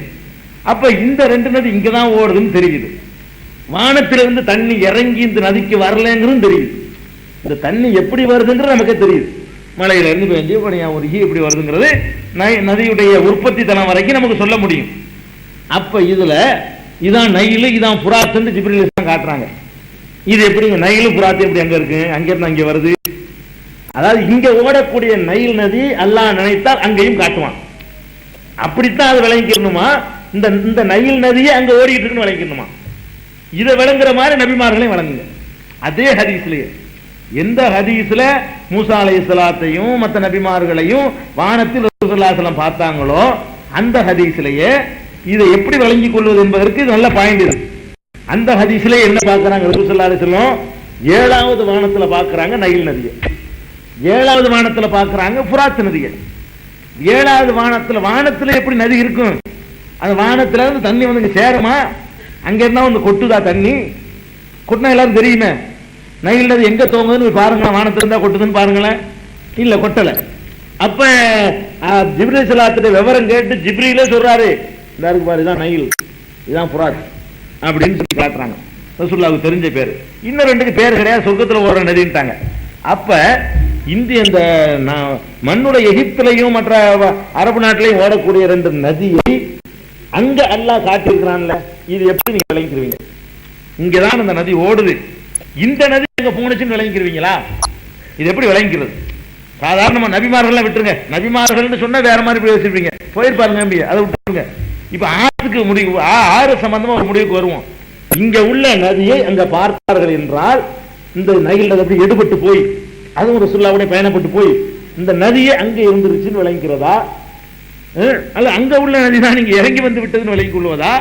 S1: அப்ப இந்த 2 நதி இங்கதான் ஓடுதுன்னு தெரியுது. வானத்திலிருந்து தண்ணி இறங்கி இந்த நதிக்கு வரலங்கிறது தெரியுது. இந்த தண்ணி எப்படி வருதுன்றது நமக்கு தெரியுது. மலையில இருந்து பெஞ்சு ஒருகி எப்படி வருதுங்கிறது நதியுடைய உற்பத்தி தனம் வரைக்கும் நமக்கு சொல்ல முடியும். அப்ப இதுல இதான் நைலு, இதான் ஃபுராத் ஜிப்ரீல் காட்டுறாங்க. இது எப்படி நைலு ஃபுராத் எப்படி அங்க இருக்கு, அங்க இருந்து அங்க வருது? அதாவது இங்க ஓடக்கூடிய நைல் நதி அல்லாஹ் நினைத்தால் அங்கேயும் காட்டுவான். அப்படித்தான் அது விளங்கிக்கணுமா? இந்த நைல் நதியை அங்க ஓடிட்டு இருக்குன்னு விளங்கிக்கணுமா? இதை விளங்குற மாதிரி நபிமார்களையும் வழங்குங்க. அதே ஹதீஸ்லயே எந்த ஹதீஸ்ல மூசா அலைஹிஸ்ஸலாத்தையும் மற்ற நபிமார்களையும் வானத்தில் ரசூலுல்லாஹி ஸல்லல்லாஹு அலைஹி வஸல்லம் பார்த்தாங்களோ அந்த ஹதீஸ்லயே இதை எப்படி விளங்கிக் கொள்வது என்பதற்கு நல்ல பாயிண்ட் இருக்கு. அந்த ஹதீஸ்ல என்ன பார்க்கறாங்க? ரசூலுல்லாஹி ஸல்லல்லாஹு அலைஹி வஸல்லம் 7வது வானத்துல பார்க்கறாங்க நைல் நதியை, 7வது வானத்துல பார்க்கறாங்க ஃபுராத் நதியை. 7வது வானத்துல எப்படி நதி இருக்கும்? அந்த வானத்துல இருந்து தண்ணி வந்து சேருமா? அங்க இருந்தா வந்து கொட்டுதா தண்ணி? கொட்டினா எல்லாரும் தெரியுமே. நைல் நதி எங்க தோங்குதுன்னு பாருங்க, வானத்துல இருந்தா கொட்டுதுன்னு பாருங்களேன். இல்ல, கொட்டல. அப்ப ஜிப்ரீல் அலைஹிஸ்ஸலாத்துடைய விவரம் கேட்டு ஜிப்ரீலே சொல்றாரு, இந்த இருக்கு பாரு, இதான் நைல், இதான் ஃபுராத் அப்படின்னு சொல்லி காட்டுறாங்க. ரசூலுல்லாஹ்வுக்கு தெரிஞ்ச பேரு. இன்னும் 2க்கு பேர் கிடையாது, சொர்க்கத்துல ஓடுற நதின்ட்டாங்க. அப்ப இந்த மண்ணுடைய எகிப்திலையும் மற்ற அரபு நாட்டிலையும் ஓடக்கூடிய 2 நதியை அங்க அல்லாஹ் காட்டியிருக்கிறான்ல, இது எப்படி நீங்க விளங்கிக்கிறீங்க? இங்கதான் அந்த நதி ஓடுது, இந்த நதி அங்க போனுச்சுன்னு விளங்கிக்கிறீங்களா? இது எப்படி விளங்கிக்கிறது? சாதாரணமா நபிமார்கள் விட்டுருங்க, நபிமார்கள் சொன்னா வேற மாதிரி போய் வச்சிருப்பீங்க, போயிருப்பாருங்க, அதை விட்டுருங்க. இப்ப ஆறுக்கு முடிவு, ஆறு சம்பந்தமா ஒரு முடிவுக்கு வருவோம். இங்க உள்ள நதியை அங்க பார்த்தார்கள் என்றால் இந்த நைல் நதி எடுபட்டு போய் அதுவும் ரசூலுல்லாஹ்வுடைய பயணப்பட்டு போய் இந்த நதியை அங்க இருந்துருச்சுன்னு விளங்கிக்கிறதா? அல்ல அங்க உள்ள நதி தான் நீங்க இறங்கி வந்து விட்டதுன்னு விளங்கிக் கொள்வதா?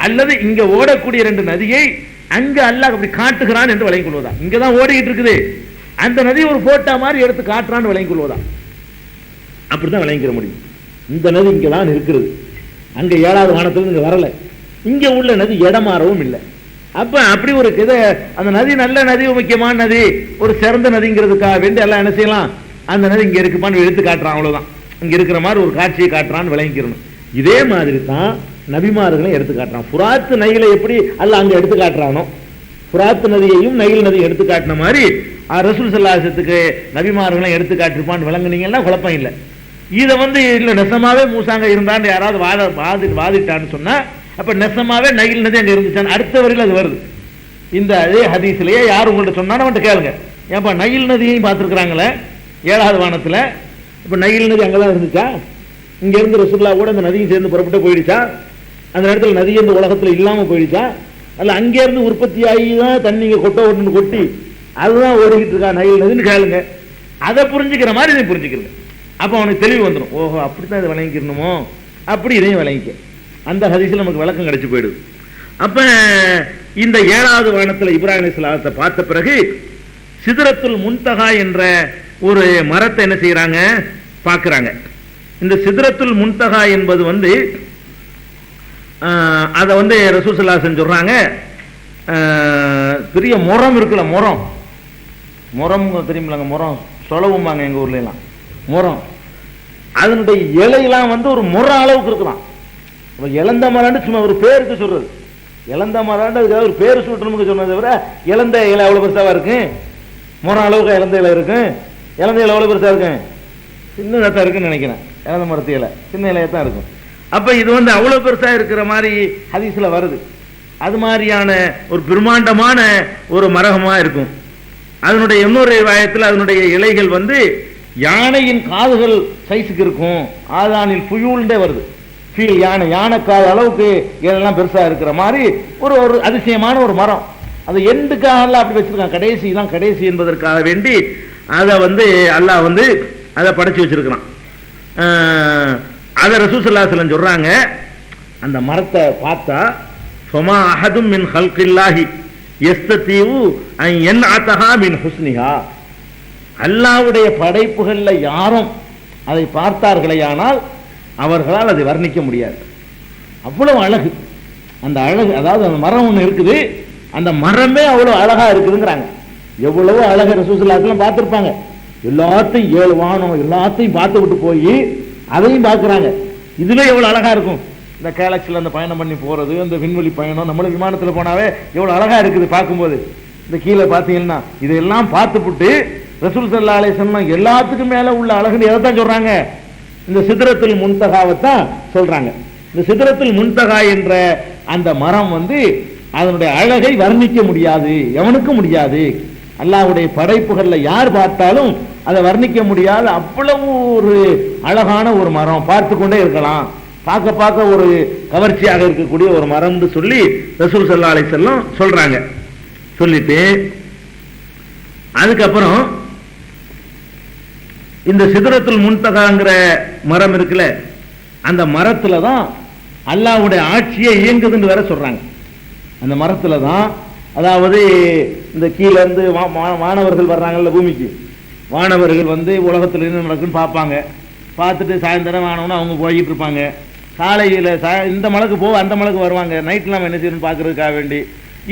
S1: அல்லது இங்க ஓடக்கூடிய 2 நதியை அங்க அல்லாஹ் அப்படி காட்டுகிறான் என்று விளங்கிக் கொள்வதா? இங்கதான் ஓடிக்கிட்டு இருக்குது, அந்த நதி ஒரு போட்டா மாதிரி எடுத்து காட்டுறான்னு விளங்கிக் கொள்வதா? அப்படித்தான் விளங்கிக்கிற முடியும். இந்த நதி இங்கதான் இருக்கிறது, அங்க 7வது வானத்துல இங்க வரல. இங்க உள்ள நதி இடமாறவும் இல்லை. அப்ப அப்படி ஒரு அந்த நதி நல்ல நதி, முக்கியமான நதி, ஒரு சிறந்த நதிங்கிறதுக்காக வேண்டி எல்லாம் என்ன செய்யலாம், அந்த நதி இங்க இருக்குமான்னு எடுத்து காட்டுறான், அவ்வளவுதான். இங்க இருக்கிற மாதிரி ஒரு காட்சியை காட்டுறான்னு விளங்கிக்கிறணும். இதே மாதிரி தான் நபிமார்களை எடுத்து காட்டுறான். ஃபுராத் நைலை எப்படி அல்ல அங்க எடுத்து காட்டுறானோ, ஃபுராத் நதியையும் நைல் நதியை எடுத்து காட்டின மாதிரி ரசூல் ஸல்லல்லாஹு அலைஹி வஸல்லம் நபிமார்களை எடுத்து காட்டிருப்பான்னு விளங்குனீங்கன்னா குழப்பம் இல்லை. இதை இல்ல நெசமாவே மூசாங்க இருந்தான்னு யாராவது வாதிட்டான்னு சொன்னா அப்ப நெசமாவே நைல் நதி அங்க இருந்துச்சான்னு அடுத்த வரையில் அது வருது. இந்த அதே ஹதீஸ்லயே யார் உங்கள்ட்ட சொன்னாலும் அவன்கிட்ட கேளுங்க, ஏன்பா நைல் நதியையும் பார்த்துருக்குறாங்களே 7வது வானத்துல, இப்ப நைல் நதி அங்கதான் இருந்துச்சா? இங்க இருந்து ரசூலுல்லாஹ் கூட அந்த நதியும் சேர்ந்து புறப்பட்டு போயிடுச்சா? அந்த இடத்துல நதி இந்த உலகத்துல இல்லாம போயிடுச்சா? அல்ல அங்கே இருந்து உற்பத்தி ஆகி தான் தண்ணி கொட்ட கொட்டி அதுதான் ஓடிக்கிட்டு இருக்கா நைல் நதின்னு கேளுங்க. அதை புரிஞ்சுக்கிற மாதிரி இதை புரிஞ்சுக்கிறேன். அப்ப அவனுக்கு தெளிவு வந்துடும், ஓஹோ அப்படித்தான் இதை விளங்கிக்கணுமோ, அப்படி இதையும் விளங்கிக்க. அந்த ஹதீஸ்ல நமக்கு விளக்கம் கிடைச்சு போயிடுது. அப்ப இந்த 7வது வானத்தில் இப்ராஹிம் அலைஹிஸ்ஸலாத்தை பார்த்த பிறகு சிதறத்துல் முன்தகா என்ற ஒரு மரத்தை என்ன செய்யறாங்க, பார்க்கறாங்க. இந்த சிதறத்துல் முன்தகா என்பது அதை ரசூல் ஸல்லல்லாஹு அலைஹி வஸல்லம் சொல்றாங்க, பெரிய முறம் இருக்குல்ல, முறம் தெரியுமில்லங்க, முறம் சொலவும்பாங்க எங்க ஊர்ல எல்லாம். முறம் அதனுடைய இலையெல்லாம் ஒரு முறை அளவுக்கு இருக்கலாம். இளந்த மரம்னு சும்மா ஒரு பேருக்கு சொல்றது, இளந்த மரம்னு அதுக்காக ஒரு பேர் சொல்றோம்னு சொன்னதை விட இளந்த இலை எவ்வளவு பெருசாவா இருக்கு, முறம் அளவுக்கு இளந்த இலை இருக்கு. இளந்த இலை எவ்வளவு பெருசா இருக்கு, சின்னதாக இருக்குன்னு நினைக்கிறேன். இளந்த மரத்து இலை சின்ன இலையா தான் இருக்கும். அப்ப இது அவ்வளவு பெருசா இருக்கிற மாதிரி ஹதீஸ்ல வருது. அது மாதிரியான ஒரு பிரம்மாண்டமான ஒரு மரகமா இருக்கும். அதனுடைய இன்னொரு ரிவாயத்தில் அதனுடைய இலைகள் யானையின் காதுகள் சைஸுக்கு இருக்கும். ஆதானில் புயூல்ண்டே வருது, ஃபீல் யானை காது அளவுக்கு இதெல்லாம் பெருசா இருக்கிற மாதிரி ஒரு ஒரு அதிசயமான ஒரு மரம். அது எண்டுக்காக அப்படி வச்சிருக்கான், கடைசி என்பதற்காக வேண்டி அதை அல்லாஹ் அதை படைச்சு வச்சிருக்கிறான். அதை ரசூல் ஸல்லல்லாஹு அலைஹி வஸல்லம் சொல்றாங்க, அந்த மரத்தை பார்த்தா ஃபமா அஹதும் மின் ஹல்கில்லாஹி யஸ்ததீஉ அன் யன்அதஹா மின் ஹுஸ்னிஹா, அல்லாஹ்வுடைய படைப்புகள்ல யாரும் அதை பார்த்தார்களேயானால் அவர்களால் அதை வர்ணிக்க முடியாது. அவ்வளவு அழகு அந்த அழகு. அதாவது அந்த மரம் ஒன்று இருக்குது, அந்த மரமே அவ்வளவு அழகா இருக்குதுங்கிறாங்க. எவ்வளவு அழகு ரசூல் ஸல்லல்லாஹு அலைஹி வஸல்லம் பார்த்திருப்பாங்க. எல்லாத்தையும் 7 வானம் எல்லாத்தையும் பார்த்து விட்டு போய் அதையும் பார்க்குறாங்க. இதுல எவ்வளவு அழகா இருக்கும். இந்த கேலக்சியில் அந்த பயணம் பண்ணி போறது, அந்த விண்வெளி பயணம், நம்மளும் விமானத்தில் போனாவே எவ்வளவு அழகா இருக்குது பார்க்கும்போது. இந்த கீழே பார்த்தீங்கன்னா இதெல்லாம் பார்த்துப்புட்டு ரசூல் ஸல்லல்லாஹு அலைஹி வஸல்லம் எல்லாத்துக்கும் மேல உள்ள அழகுன்னு எதைத்தான் சொல்றாங்க, இந்த சிதறத்துல் முன்தகாவைத்தான் சொல்றாங்க. இந்த சிதறத்துல் முன்தகா என்ற அந்த மரம் அதனுடைய அழகை வர்ணிக்க முடியாது, எவனுக்கும் முடியாது. அல்லாஹ்வுடைய படைப்புகள்ல யார் பார்த்தாலும் அதை வர்ணிக்க முடியாது. அவ்வளவு ஒரு அழகான ஒரு மரம், பார்த்து கொண்டே இருக்கலாம், பார்க்க ஒரு கவர்ச்சியாக இருக்கக்கூடிய ஒரு மரம்னு சொல்லி ரசூல் ஸல்லல்லாஹு அலைஹி வஸல்லம் சொல்றாங்க. சொல்லிட்டு அதுக்கப்புறம் இந்த சிதறத்துல் முன்தகாங்கிற மரம் இருக்குல்ல, அந்த மரத்துல தான் அல்லாஹ்வுடைய ஆட்சியை இயங்குதுன்னு வேற சொல்றாங்க. அந்த மரத்துல தான், அதாவது இந்த கீழே இருந்து மாணவர்கள் வர்றாங்கல்ல பூமிக்கு, வானவர்கள் உலகத்தில் என்ன நடக்குன்னு பார்ப்பாங்க. பார்த்துட்டு சாயந்தரம் ஆனவொன்னு அவங்க போய்கிட்டு இருப்பாங்க. காலையில் இந்த மலைக்கு போக அந்த மலைக்கு வருவாங்க. நைட்லாம் என்ன செய்யணும்னு பார்க்கறதுக்காக வேண்டி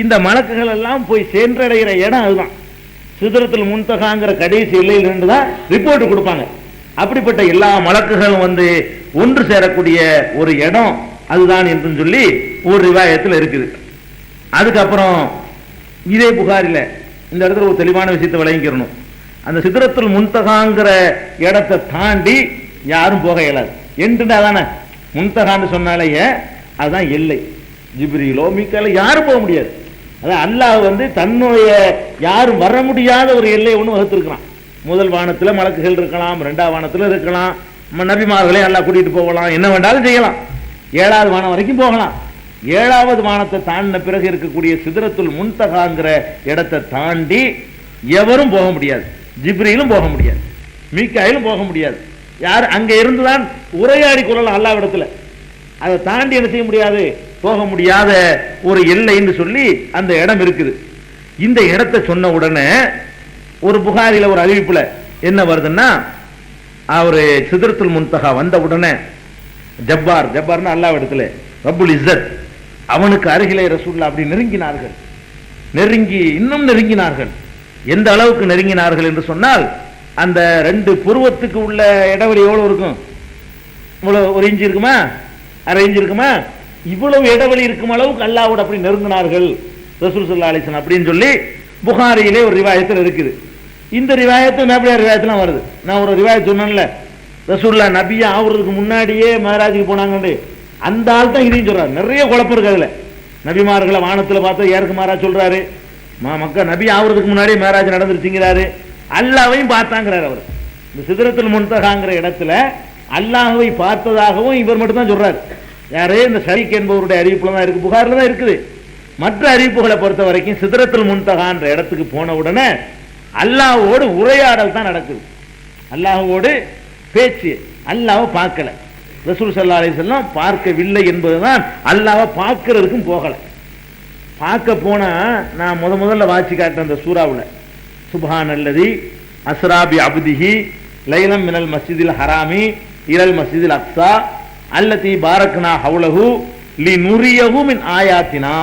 S1: இந்த மலக்குகள் எல்லாம் போய் சென்றடைகிற இடம் அதுதான். சிதறத்துல் முன்தகாங்கிற கடைசி எல்லையிலிருந்து தான் ரிப்போர்ட் கொடுப்பாங்க. அப்படிப்பட்ட எல்லா மலக்குகளும் ஒன்று சேரக்கூடிய ஒரு இடம் அதுதான் என்று சொல்லி ஒரு ரிவாயத்தில் இருக்குது. அதுக்கப்புறம் இதே புகாரில இந்த இடத்துல ஒரு தெளிவான விஷயத்தை விளங்கிக்கிறணும். அந்த சிதறத்துல் முன்தகாங்கிற இடத்தை தாண்டி யாரும் போக இயலாது. என்றுடா தானே முன்தகான்னு சொன்னாலேயே அதுதான் எல்லை. ஜிப்ரீலோ மீகாயிலோ யாரும் போக முடியாது. அதான் அல்லாஹ் தன்னுடைய யாரும் வர முடியாத ஒரு எல்லையை ஒன்று வகுத்திருக்கிறான். முதல் வானத்தில் மலக்குகள் இருக்கலாம், 2வது வானத்தில் இருக்கலாம், நபிமார்களே அல்லாஹ் கூட்டிட்டு போகலாம், என்ன வேண்டாலும் செய்யலாம். 7வது வானம் வரைக்கும் போகலாம். 7வது வானத்தை தாண்டின பிறகு இருக்கக்கூடிய சிதறத்துல் முன்தகாங்கிற இடத்தை தாண்டி எவரும் போக முடியாது. ஜிப்ரீலும் போக முடியாது, மீகாயிலும் போக முடியாது. யார் அங்க இருந்துதான் உரையாடி கொள்ளலாம் அல்லாஹ்விடத்துல. அதை தாண்டி என்ன செய்ய முடியாது, போக முடியாத ஒரு எல்லைன்னு சொல்லி அந்த இடம் இருக்குது. இந்த இடத்தை சொன்ன உடனே ஒரு புகாரில ஒரு அறிவிப்புல என்ன வருதுன்னா, அவரு சிதறத்துல் முன்தகா வந்த உடனே ஜப்பார்னு அல்லாஹ்விடத்துல ரப்புல் இஸ்ஸத் அவனுக்கு அருகிலே ரசூலுல்லாஹ் அப்படி நெருங்கினார்கள். இன்னும் நெருங்கினார்கள். எந்த அளவுக்கு நெருங்கினார்கள் என்று சொன்னால், அந்த 2 புருவத்துக்கு உள்ள இடைவெளி எவ்வளவு இருக்கும், ஒரு இன்ச்சு இருக்குமா, அரை இன்ச்சு இருக்குமா, இவ்வளவு இடைவெளி இருக்கும் அளவுக்கு அல்லாஹ்வோடு அப்படி நெருங்கினார்கள் ரசூல் ஸல்லல்லாஹு அலைஹி வஸல்லம் அப்படின்னு சொல்லி புகாரியிலே ஒரு ரிவாயத்தில் இருக்குது. இந்த ரிவாயத்து நபியார் ரிவாயத்துலாம் வருது. நான் ஒரு ரிவாயத் சொன்னேன்ல, ரசூலுல்லாஹ் நபியா ஆகுறதுக்கு முன்னாடியே மேராஜுக்கு போனாங்க. அந்த ஆள் தான் இதையும் சொல்றாரு. நிறைய குழப்பம் இருக்கு அதுல. நபிமார்களை வானத்தில் பார்த்தா ஏற்கு மாறா சொல்றாரு, மக்கள் நபி ஆகுறதுக்கு முன்னாடியே மேராஜ் நடந்துருச்சுங்கிறாரு. அல்லாஹ்வையும் பார்த்தாங்கிறார் அவர். இந்த சிதறத்துல் முன்தகாங்கிற இடத்துல அல்லாஹ்வை பார்த்ததாகவும் இவர் மட்டும் தான் சொல்றாரு. யாரு, இந்த ஷரீக் என்பவருடைய அறிவிப்புல தான் இருக்கு, புகார்ல தான் இருக்குது. மற்ற அறிவிப்புகளை பொறுத்த வரைக்கும் சிதறத்துல் முன்தகான்ற இடத்துக்கு போன உடனே அல்லாஹ்வோடு உரையாடல் தான் நடக்குது. அல்லாஹ்வோடு பேச்சு. அல்லாஹ்வை பார்க்கல, ரசூல் ஸல்லல்லாஹு அலைஹி வஸல்லம் பார்க்கவில்லை என்பதுதான். அல்லாஹ்வை பார்க்கிறதுக்கும் போகல. பார்க்க போனா நான் முதல்ல வாசி காட்டுறேன் அந்த சூறாவுல, சுப்ஹானல்லதி அஸ்ராபி அப்திஹி லைலம் மினல் மஸ்ஜிதில் ஹராமி இலல் மஸ்ஜிதில் அக்ஸா அல்லதி பாரக்னா ஹவுலஹு லினுரியஹு மின் ஆயாத்தினா.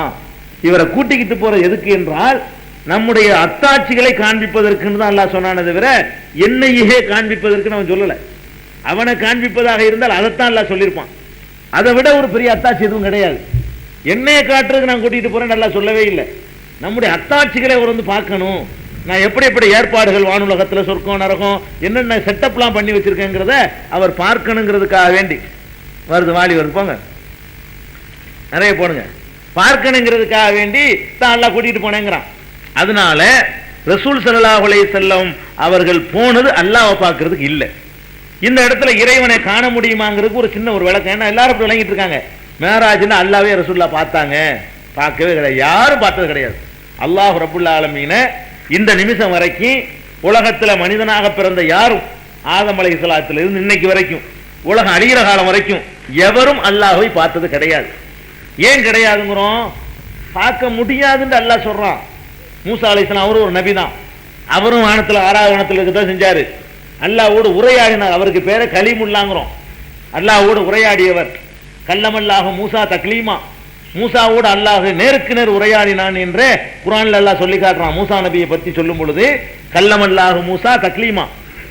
S1: இவரை கூட்டிக்கிட்டு போற எதுக்கு என்றால் நம்முடைய அத்தாட்சிகளை காண்பிப்பதற்குன்னு தான் அல்லாஹ் சொன்னானே தவிர என்னையே காண்பிப்பதற்கு அவன் சொல்லல. அவனை காண்பிப்பதாக இருந்தால் அதைத்தான் அல்லாஹ் சொல்லியிருப்பான். அதை விட ஒரு பெரிய அத்தாட்சி எதுவும் கிடையாது. என்னைய காட்டுறதுக்கு நான் கூட்டிட்டு போறேன் நல்லா சொல்லவே இல்லை. நம்முடைய அத்தாட்சிகளை அவர் வந்து பார்க்கணும். நான் எப்படி எப்படி ஏற்பாடுகள் வானுலகத்தில் சொர்க்கம் நரகம் என்னென்ன செட்டப்லாம் பண்ணி வச்சிருக்கேங்கிறத அவர் பார்க்கணுங்கிறதுக்காக வேண்டி வருது. வாலி வருது, போங்க நிறைய போடுங்க, பார்க்கணுங்கிறதுக்காக வேண்டி தான் அல்லாஹ் கூட்டிட்டு போனேங்கிறான். அதனால ரசூல் ஸல்லல்லாஹு அலைஹி வஸல்லம் அவர்கள் போனது அல்லாஹ்வை பார்க்கறதுக்கு இல்லை. இந்த இடத்துல இறைவனை காண முடியுமாங்கிறதுக்கு ஒரு சின்ன ஒரு விளக்கம். ஏன்னா எல்லாரும் இப்படி விளங்கிட்டு இருக்காங்க, மேராஜ்னா அல்லாஹ்வே ரசூலுல்லாஹ் பார்த்தாங்க, பார்க்கவே கிடையாது, யாரும் பார்த்தது கிடையாது. அல்லாஹ் ரப்புல் ஆலமீன இந்த நிமிஷம் வரைக்கும் உலகத்துல மனிதனாக பிறந்த யாரும் ஆதம் அலைஹிஸ்ஸலாத்துல இருந்து இன்னைக்கு வரைக்கும் உலகம் அழிகிற காலம் வரைக்கும் எவரும் அல்லாஹ்வை பார்த்தது கிடையாது. ஏன் கிடையாதுங்கிறோம்? பார்க்க முடியாதுன்னு அல்லாஹ் சொல்றான். மூசா அலைஹிஸ்ஸலாம் அவரும் ஒரு நபி தான், அவரும் வானத்துல ஆராதனத்தில் இருக்கதான் செஞ்சாரு. அல்லாஹ்வோடு உரையாடினார், அவருக்கு பேரை கலீமுல்லாங்கிறோம். அல்லாஹ்வோடு உரையாடியவர். கல்லமல்லாஹு மூசா தக்லீமா, மூசாவோடு அல்லாஹ் நேருக்கு நேர் உரையாடினான் என்று குர்ஆன்ல அல்லாஹ் சொல்லி காட்டுறான். மூசா நபியை பத்தி சொல்லும் பொழுது கல்லமல்லாஹு மூசா தக்லீமா,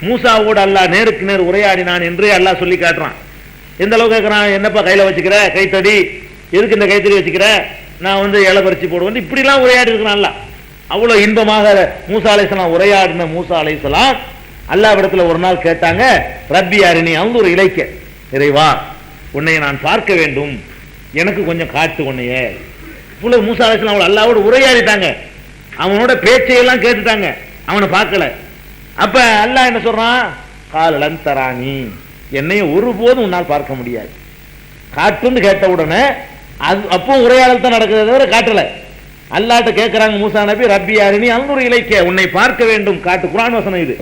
S1: மூசாவோடு அல்லாஹ் நேருக்கு நேர் உரையாடினான் என்று அல்லாஹ் சொல்லி காட்டுறான். எந்த அளவுக்கு கேட்கிறான், என்னப்பா கையில வச்சுக்கிற கைத்தடி, எதுக்கு இந்த கைத்தடி வச்சுக்கிற, நான் வந்து இலை பறிச்சு போடுவேன், இப்படிலாம் உரையாடி இருக்கிறான் அல்லாஹ். அவ்வளவு இன்பமாக மூசா அலைஹிஸ்ஸலாம் உரையாடின மூசா அலைஹிஸ்ஸலாம் அல்லாஹ்விடத்துல ஒரு நாள் கேட்டாங்க, ரப்பி அரினி அன்துர் இலைக்க, இறைவா உன்னை நான் பார்க்க வேண்டும், எனக்கு கொஞ்சம் காட்டு உன்னைய. இவ்வளவு மூசா அலைஹிஸ்ஸலாம் அவளை அல்லாஹ்வோடு உரையாடிட்டாங்க, அவனோட பேச்சையெல்லாம் கேட்டுட்டாங்க, அவனை பார்க்கல. அப்ப அல்லாஹ் என்ன சொல்றான், காலன் தரானி, என்னைய ஒருபோதும் உன்னால் பார்க்க முடியாது. காட்டுன்னு கேட்ட உடனே அது அப்போ உரையாடல் தான் நடக்குது தவிர காட்டல. அல்லாஹ்ட்ட கேட்கிறாங்க மூசா நபி, ரப்பி அரினி அன்துர் இலைக்க, உன்னை பார்க்க வேண்டும் காட்டு. குர்ஆன் வசனம் இது.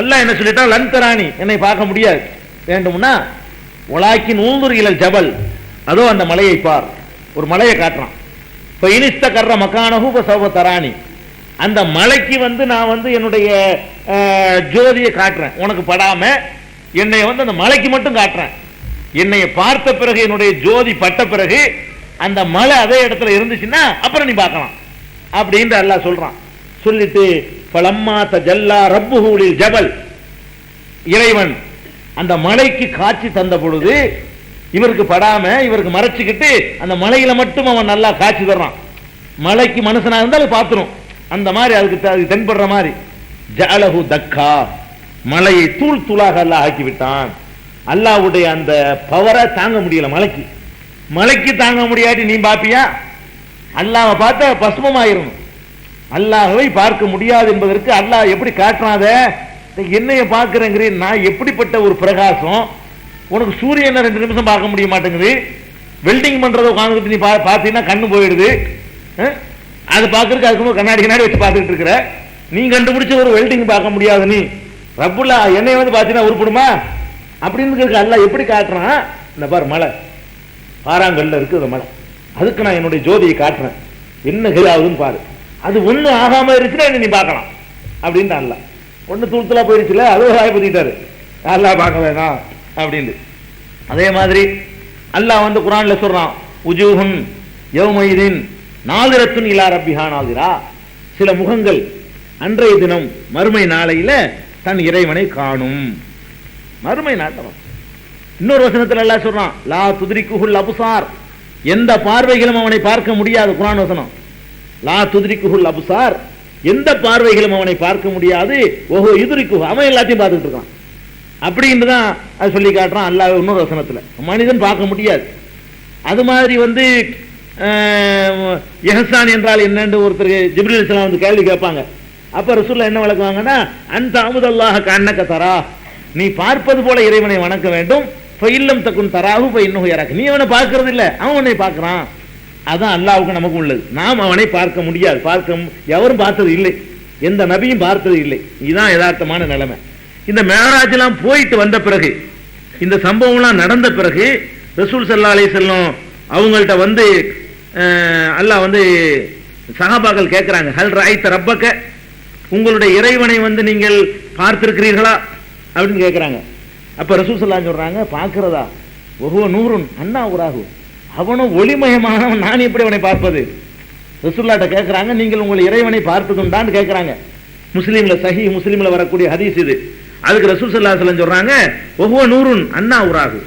S1: அல்லாஹ் என்ன சொல்லிட்டான், லன் தரானி, என்னை பார்க்க முடியாது. வேண்டும்னா உலாக்கின் ஊந்துர் இலல் ஜபல், அதோ அந்த மலையை பார். ஒரு மலையை காட்டுறான். இப்போ இனிஸ்த கர்ற மக்கானஹு ஃபஸௌஃப தரானி, அந்த மலைக்கு வந்து நான் வந்து என்னுடைய ஜோதியை காட்டுறேன், உனக்கு படாம என்னை வந்து அந்த மலைக்கு மட்டும் காட்டுறேன். என்னை பார்த்த பிறகு என்னுடைய ஜோதி பட்ட பிறகு அந்த மலை அதே இடத்துல இருந்துச்சுன்னா அப்புறம் நீ பார்க்கலாம் அப்படின்னு அல்லாஹ் சொல்றான். சொல்லிட்டு ஃபலம்மா தஜல்லா ரப்புஹு லில் ஜபல், இறைவன் அந்த மலைக்கு காட்சி தந்த பொழுது இவருக்கு படாம இவருக்கு மறைச்சுக்கிட்டு அந்த மலையில மட்டும் அவன் நல்லா காட்சி தர்றான். மலைக்கு மனுஷனா இருந்தாலும் பார்த்துரும், அந்த மாதிரி அதுக்கு தென்படுற மாதிரி. ஜஅலஹு தக்கா, மலையை தூள் தூளாக அல்லாஹ் ஆக்கி விட்டான். அல்லாஹ்வுடைய அந்த பவரை தாங்க முடியல மலைக்கு. மலைக்கு தாங்க முடியாட்டி நீ பாப்பியா? அல்லாஹ்வை பார்த்த பஸ்மமாயிரும். அல்லாஹ்வை பார்க்க முடியாது என்பதற்கு அல்லாஹ் எப்படி காட்டுறாத, என்னைய பார்க்கிறேங்கிறேன், நான் எப்படிப்பட்ட ஒரு பிரகாசம், உனக்கு சூரியனை 2 நிமிஷம் பார்க்க முடிய மாட்டேங்குது, வெல்டிங் பண்றதை உட்காந்துக்கிட்டு நீ பார்த்தீங்கன்னா கண்ணு போயிடுது, அதை பார்க்கறதுக்கு அதுக்கு கண்ணாடி வச்சு பார்த்துக்கிட்டு இருக்கிற, நீ கண்டுபிடிச்ச ஒரு வெல்டிங் பார்க்க முடியாது, நீ ரப்புல்லா என்னைய வந்து பார்த்தீங்கன்னா உருப்படுமா அப்படின்னு அல்லாஹ் எப்படி காட்டுறான். இந்த பாரு மலை பாறாங்கல்ல இருக்கு அந்த மலை, அதுக்கு நான் என்னுடைய ஜோதியை காட்டுறேன், என்ன ஆகுதுன்னு பாரு, அது ஒண்ணு ஆகாம இருந்துச்சுன்னா என்ன நீ பார்க்கலாம் அப்படின்னு அல்லாஹ். ஒண்ணு தூளா போயிருச்சுல, அதுவும் ஆயப்பத்திட்டாரு, அல்லாஹ் பார்க்க வேணாம் அப்படின்னு. அதே மாதிரி அல்லாஹ் வந்து குர்ஆன்ல சொல்றான், உஜூஹுன் யௌமைதின் நாதிரத்துன் இலா ரப்பிஹா நாதிரா, சில முகங்கள் அன்றைய தினம் மறுமை நாளையில தன் இறைவனை காணும். மறுமை நாட்டம். இன்னொரு வசனத்தில் அல்லாஹ் சொல்றான், லா துத்ரிக்குஹுல் அப்சார், எந்த பார்வைகளும் அவனை பார்க்க முடியாது. குர்ஆன் வசனம், லா துத்ரிக்குஹுல் அப்சார், எந்த பார்வைகளும் அவனை பார்க்க முடியாது. ஓஹோ யுத்ரிக்குஹு, அவன் எல்லாத்தையும் பார்த்துட்டு இருக்கான் அப்படின்னு தான் அது சொல்லி காட்டுறான் அல்லாஹ் இன்னொரு வசனத்துல. மனிதன் பார்க்க முடியாது. அது மாதிரி வந்து இஹ்சான் என்றால் என்னன்னு ஒருத்தர் ஜிப்ரீல் அலைஹிஸ்ஸலாம் வந்து கேள்வி கேட்பாங்க. அப்ப ரசூலுல்லாஹ் என்ன விளக்குவாங்கன்னா, அன்த அமுதல்லாஹ கஅன்னக தரா, நீ பார்ப்பது போல இறைவனை வணங்க வேண்டும். ஃபஇல்லம் தகுன் தராஹு ஃபஇன்னஹு யராக், நீ அவனை பார்க்கிறது இல்ல, அவன் உன்னை பார்க்கறான். அதான் அல்லாஹ்வுக்கு நமக்கு உள்ளது. நாம் அவனை பார்க்க முடியாது, எவரும் பார்த்தது இல்லை, எந்த நபியும் பார்த்தது இல்லை. இதுதான் யதார்த்தமான நிலைமை. இந்த மேராஜ்லாம் போயிட்டு வந்த பிறகு, இந்த சம்பவம்லாம் நடந்த பிறகு ரசூல் ஸல்லல்லாஹு அலைஹி வஸல்லம் அவங்கள்ட்ட வந்து அல்லாஹ் வந்து சஹாபாக்கள் கேட்கிறாங்க, ஹல் ரஅய்த ரப்பக, உங்களுடைய இறைவனை வந்து நீங்கள் பார்த்திருக்கிறீர்களா அப்படின்னு கேட்கிறாங்க. அப்ப ரசூல் ஸல்லல்லாஹு அலைஹி வஸல்லம் சொல்றாங்க, பார்க்கிறதா, ஒஹுவ நூருன் அன்னா உராஹு, அவனும் ஒளிமயமானவன், நான் எப்படி அவனை பார்ப்பது? ரசூலுல்லாஹ்ட்ட கேட்கிறாங்க, நீங்கள் உங்கள் இறைவனை பார்த்ததுண்டான்னு கேட்கிறாங்க. முஸ்லீம்ல சஹீஹ் முஸ்லீம்ல வரக்கூடிய ஹதீஸ் இது. அதுக்கு ரசூல் ஸல்லல்லாஹு அலைஹி வஸல்லம் சொல்றாங்க, ஒஹுவ நூருன் அன்னா உராஹு,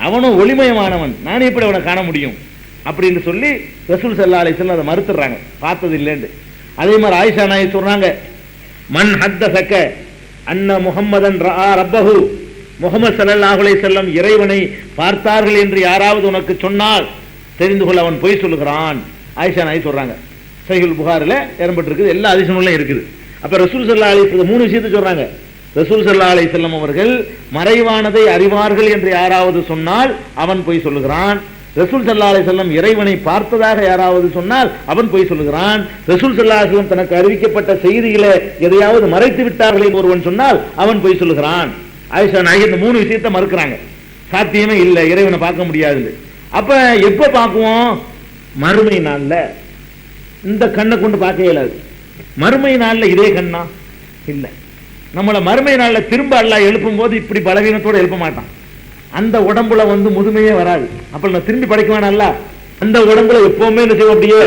S1: அவனும் ஒளிமயமானவன், நான் எப்படி அவனை காண முடியும் அப்படின்னு சொல்லி ரசூல் ஸல்லல்லாஹு அலைஹி வஸல்லம் அதை மறுத்துறாங்க, பார்த்தது இல்லைன்னு. அதே மாதிரி ஆயிஷா நாயகி சொல்றாங்க, மன் ஹத்தஸக அன்ன முஹம்மதன் ரஆ ரப்பஹு, முஹம்மது ஸல்லல்லாஹு அலைஹி வஸல்லம் இறைவனை பார்த்தார்கள் என்று யாராவது உனக்கு சொன்னால் தெரிந்து கொள்ள அவன் பொய் சொல்லுகிறான். ஆயிஷா நாயகி சொல்றாங்க, சஹீஹுல் புகாரில இடம்பெற்றிருக்குது, எல்லா ஹதீஸும் இருக்குது. அப்ப ரசூல் ஸல்லல்லாஹு அலைஹி வஸல்லம் 3 விஷயத்தை சொல்றாங்க. ரசூல் ஸல்லல்லாஹு அலைஹி வஸல்லம் அவர்கள் மறைவானதை அறிவார்கள் என்று யாராவது சொன்னால் அவன் பொய் சொல்லுகிறான். ரசூல் ஸல்லல்லாஹு அலைஹி வஸல்லம் இறைவனை பார்த்ததாக யாராவது சொன்னால் அவன் பொய் சொல்லுகிறான். ரசூல் ஸல்லல்லாஹு அலைஹி வஸல்லம் தனக்கு அறிவிக்கப்பட்ட செய்திகளை எதையாவது மறைத்து விட்டார்கள் என்று ஒருவன் சொன்னால் அவன் பொய் சொல்லுகிறான். ஆயிஷா நாயகி இந்த 3 விஷயத்தை மறுக்கிறாங்க, சாத்தியமே இல்லை, இறைவனை பார்க்க முடியாது. அப்ப எப்ப பார்க்குவோம்? மறுமை நாள்ல. இந்த கண்ணை கொண்டு பார்க்க இயலாது. மறுமை நாள்ல இதே கண்ணா இல்ல. நம்மளை மறுமை நாள்ல திரும்ப அல்லாஹ் எழுப்பும் போது இப்படி பலவீனத்தோட எழுப்ப மாட்டான். அந்த உடம்புல வந்து முதுமையே வராது. அப்ப நான் திரும்பி படைக்குவானல்ல, அந்த உடம்புல எப்பவுமே என்ன செய்வோம், அப்படியே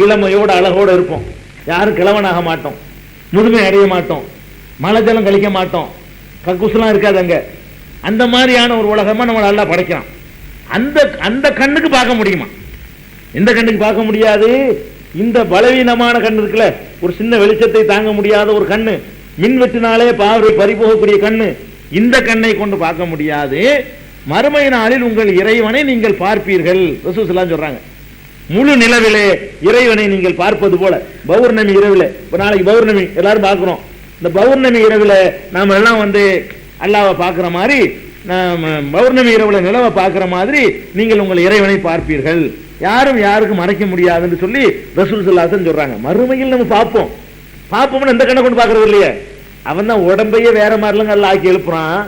S1: இளமையோட அழகோட இருப்போம். யாரும் கிழவனாக மாட்டோம், முதுமை அடைய மாட்டோம், மழை ஜலம் கழிக்க மாட்டோம், கக்குசுலாம் இருக்காது அங்க. அந்த மாதிரியான ஒரு உலகமா நம்மளை அல்லாஹ் படைக்கிறான். அந்த கண்ணுக்கு பார்க்க முடியுமா? எந்த கண்ணுக்கு பார்க்க முடியாது? இந்த பலவீனமான கண் இருக்குல்ல, ஒரு சின்ன வெளிச்சத்தை தாங்க முடியாத ஒரு கண்ணு, மின்வெட்டினாலே பார்வை பறிபோகக்கூடிய கண்ணு, இந்த கண்ணை கொண்டு பார்க்க முடியாது. மறுமை நாளில் உங்கள் இறைவனை நீங்கள் பார்ப்பீர்கள் ரசூல் ஸல்லல்லாஹு அலைஹி சொல்றாங்க. முழு நிலவிலே இறைவனை நீங்கள் பார்ப்பது போல. பௌர்ணமி இரவிலே, இப்ப நாளைக்கு பௌர்ணமி எல்லாரும் பார்க்கிறோம். இந்த பௌர்ணமி இரவில நாம எல்லாம் வந்து அல்லாஹ்வை பார்க்கிற மாதிரி, பௌர்ணமி இரவுல நிலவை பார்க்கிற மாதிரி நீங்கள் உங்கள் இறைவனை பார்ப்பீர்கள், யாரும் யாருக்கும் மறைக்க முடியாதுன்னு சொல்லி ரசூல் ஸல்லல்லாஹு அலைஹி வஸல்லம் சொல்றாங்க. மறுமையில் நம்ம பார்ப்போம். பார்ப்போம்னு எந்த கண்ணை கொண்டு பார்க்கறது இல்லையே. அவன் தான் உடம்பையே வேற மாதிரிலாம் அல்லாஹ் ஆக்கி எழுப்புறான்,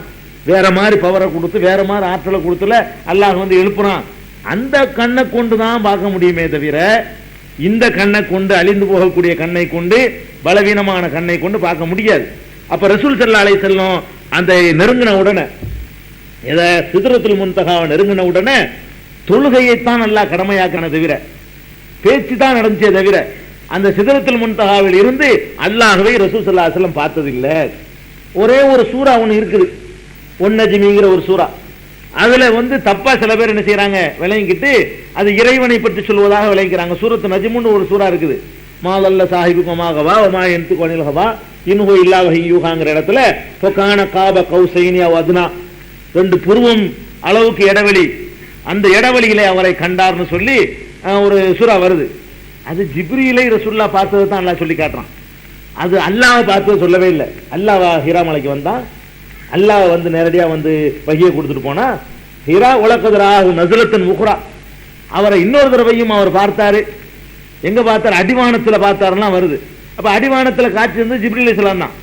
S1: வேற மாதிரி பவரை கொடுத்து வேற மாதிரி ஆற்றலை கொடுத்துல அல்லாஹ் வந்து எழுப்புறான். அந்த கண்ணை கொண்டு தான் பார்க்க முடியுமே தவிர இந்த கண்ணை கொண்டு, அழிந்து போகக்கூடிய கண்ணை கொண்டு, பலவீனமான கண்ணை கொண்டு பார்க்க முடியாது. அப்ப ரசூல் ஸல்லல்லாஹு அலைஹி வஸல்லம் அந்த நெருங்கின உடனே, சித்ரத்துல் முன்தகாவை நெருங்கின உடனே தொழுகையைத்தான் அல்லாஹ் கடமையாக்கின தவிர, பேச்சு தான் நடந்துச்சே தவிர, அந்த சித்ரத்துல் முன்தகாவில் இருந்து அல்லாஹ்வை ரசூல் ஸல்லல்லாஹு அலைஹி வஸல்லம் பார்த்ததில்லை. ஒரே ஒரு சூரா ஒன்று இருக்குது, ஒன்னஜ்மிங்கிற ஒரு சூரா. அதுல வந்து தப்பா சில பேர் என்ன செய்யறாங்க, விளங்கிக்கிட்டு அது இறைவனை பற்றி சொல்வதாக விளங்கிறாங்க. சூரத்து நஜ்முன்னு ஒரு சூரா இருக்குது. மாலல்ல சாஹிபுகமாகவா வமா என்து கொனில்ஹவா இன்ஹு இல்லா வஹியூஹாங்கிற இடத்துல ஃபகான காப கௌசைனி அவ் அத்னா, 2 புருவம் அளவுக்கு இடைவெளி, அந்த இடைவெளியிலே அவரை கண்டார்னு சொல்லி ஒரு சூரா வருது. அது ஜிப்ரீலை ரசூலுல்லாஹ் பார்த்தது தான் அல்லாஹ் சொல்லி காட்டுறான். அது அல்லாஹ் பார்த்தது சொல்லவே இல்லை. அல்லாஹ் ஹிரா மலைக்கு வந்தான், அல்லாஹ் வந்து நேரடியா வந்து வஹியை கொடுத்துட்டு போனா, ஹிரா உலகதராஹு நஸலத்தன் உக்ரா, அவரை இன்னொரு தடவையும் அவர் பார்த்தாரு. எங்க பார்த்தாரு? அடிவானத்துல பார்த்தாருலாம் வருது. அப்ப அடிவானத்துல காட்சி வந்து ஜிப்ரீல் அலைஹிஸ்ஸலாம் தான்.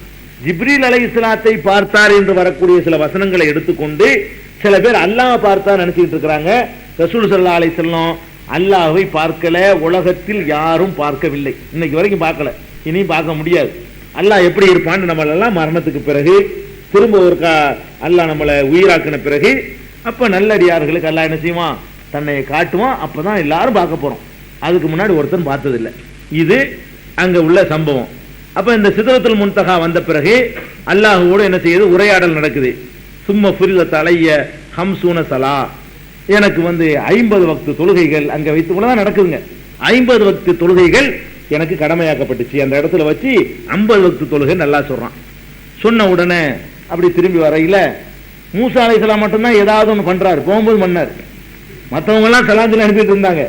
S1: ஜிப்ரீல் அலைஹிஸ்ஸலாத்தை பார்த்தார் என்று வரக்கூடிய சில வசனங்களை எடுத்துக்கொண்டு சில பேர் அல்லாஹ் பார்த்தா நினைச்சிட்டு இருக்கிறாங்க. ரசூல் ஸல்லல்லாஹு அலைஹி வஸல்லம் அல்லாஹ்வை பார்க்கல, உலகத்தில் யாரும் பார்க்கவில்லை, இன்னைக்கு வரைக்கும் பார்க்கல, இனியும் பார்க்க முடியாது. அல்லாஹ் எப்படி இருப்பான்னு நம்ம எல்லாம் மரணத்துக்கு பிறகு திரும்ப ஒரு அல்லாஹ் நம்மளை உயிராக்கின பிறகு அப்ப நல்லடியார்களுக்கு அல்லாஹ் என்ன செய்வான், தன்னை காட்டுவான். அப்பதான் எல்லாரும் பார்க்க போறோம். அதுக்கு முன்னாடி ஒருத்தன் பார்த்ததில்லை. இது அங்க உள்ள சம்பவம். அப்ப இந்த சித்ரத்துல் முன்தகா வந்த பிறகு அல்லாஹ்வோடு என்ன செய்யுது, உரையாடல் நடக்குது. சும்ம ஃபுரிதத் அலைய ஹம்சூன ஸலா, எனக்கு வந்து 50 வக்து தொழுகைகள் அங்க வைத்து தான் நடக்குதுங்க. 50 வக்து தொழுகைகள் எனக்கு கடமையாக்கப்பட்டுச்சு. அந்த இடத்துல வச்சு 50 வக்து தொழுகை நல்லா சொல்றான். சொன்ன உடனே அப்படி திரும்பி வரையில மூசா அலைஹிஸ்ஸலாம் மட்டும்தான் ஏதாவது ஒன்று பண்றாரு, போகும்போது பண்ணார். மற்றவங்க எல்லாம் சலாஞ்சலி அனுப்பிட்டு இருந்தாங்க.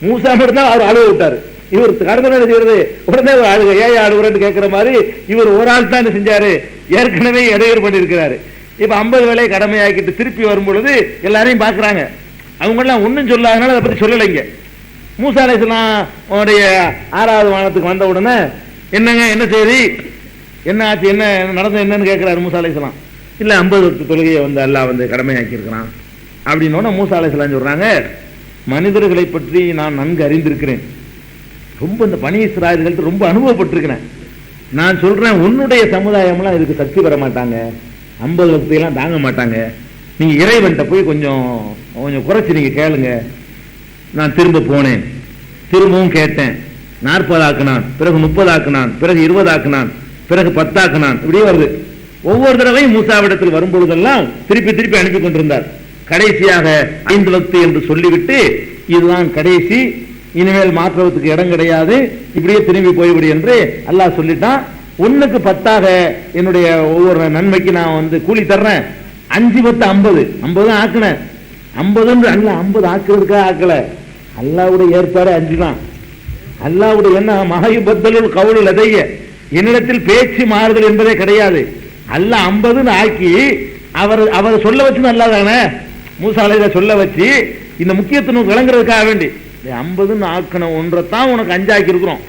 S1: மூசா மட்டும் தான் அவர் அழுவ விட்டாரு. இவர் கடமை செய்யறது உடனே ஒரு அழுக, ஏன் அழுகுறன்னு கேட்கிற மாதிரி இவர் ஒரு ஆள் தான் செஞ்சாரு, ஏற்கனவே இடையூறு பண்ணியிருக்கிறாரு. இப்ப 50 வேலையை கடமையாக்கிட்டு திருப்பி வரும் பொழுது எல்லாரையும் பாக்குறாங்க. அவங்க எல்லாம் ஒன்னும் சொல்லாதனால அதை பத்தி சொல்லலைங்க. மூசா அலைஹிஸ்ஸலாம் உடைய 6வது வானத்துக்கு வந்த உடனே என்னங்க என்ன செய்தி, என்ன ஆச்சு, என்ன நடந்த என்னன்னு கேட்கிறாரு மூசா அலைஹிஸ்ஸலாம். இல்ல 50 வக்து தொழுகையை வந்து அல்லாஹ் வந்து கடமையாக்கி இருக்கிறான் அப்படின்னு மூசா அலைஹிஸ்ஸலாம் சொல்றாங்க, மனிதர்களை பற்றி நான் நன்கு அறிந்திருக்கிறேன், ரொம்ப இந்த பனி இஸ்ராயல்கள்ட்ட ரொம்ப அனுபவப்பட்டிருக்கிறேன். நான் சொல்றேன், உன்னுடைய சமுதாயம்லாம் இதுக்கு சக்தி பெற மாட்டாங்க, 50 வக்தையெல்லாம் தாங்க மாட்டாங்க. நீங்க இறைவன்ட்ட போய் கொஞ்சம் கொஞ்சம் குறைச்சி நீங்க கேளுங்க. நான் திரும்ப போனேன், திரும்பவும் கேட்டேன். 40 ஆக்குனான், பிறகு 30 ஆக்குனான், பிறகு 20 ஆக்குனான், பிறகு 10 ஆக்குனான். இப்படியே வருது. ஒவ்வொரு தடவையும் மூசாவிடத்தில் வரும்பொழுதெல்லாம் திருப்பி திருப்பி அனுப்பி கொண்டிருந்தார். கடைசியாக 5 வக்து என்று சொல்லிவிட்டு, இதுதான் கடைசி, இனிமேல் மாற்றுவதற்கு இடம் கிடையாது, இப்படியே திரும்பி போய்விடு என்று அல்லாஹ் சொல்லிட்டான். 1க்கு 10ஆக என்னுடைய ஒவ்வொரு நன்மைக்கு நான் கூலி தர்றேன். 5 10 50 50 ஆக்குனேன். 50 அல்ல 50 ஆக்குறதுக்காக ஆக்கல, அல்லாஹ்வுடைய ஏற்பாடு 5 தான். அல்லாஹ்வுடைய என்ன மஹயுபத்தலுல் கவுல் லதைய, என்னிடத்தில் பேச்சு மாறுதல் என்பதே கிடையாது. அல்லாஹ் 50 ஆக்கி அவர் சொல்ல வச்சு நல்லா தானே மூசா அலைஹிஸ்ஸலாத்தை சொல்ல வச்சு இந்த முக்கியத்துவம் விளங்குறதுக்காக வேண்டி 50 ஆக்கண ஒன்றைத்தான் உனக்கு 5 ஆக்கி இருக்கிறோம்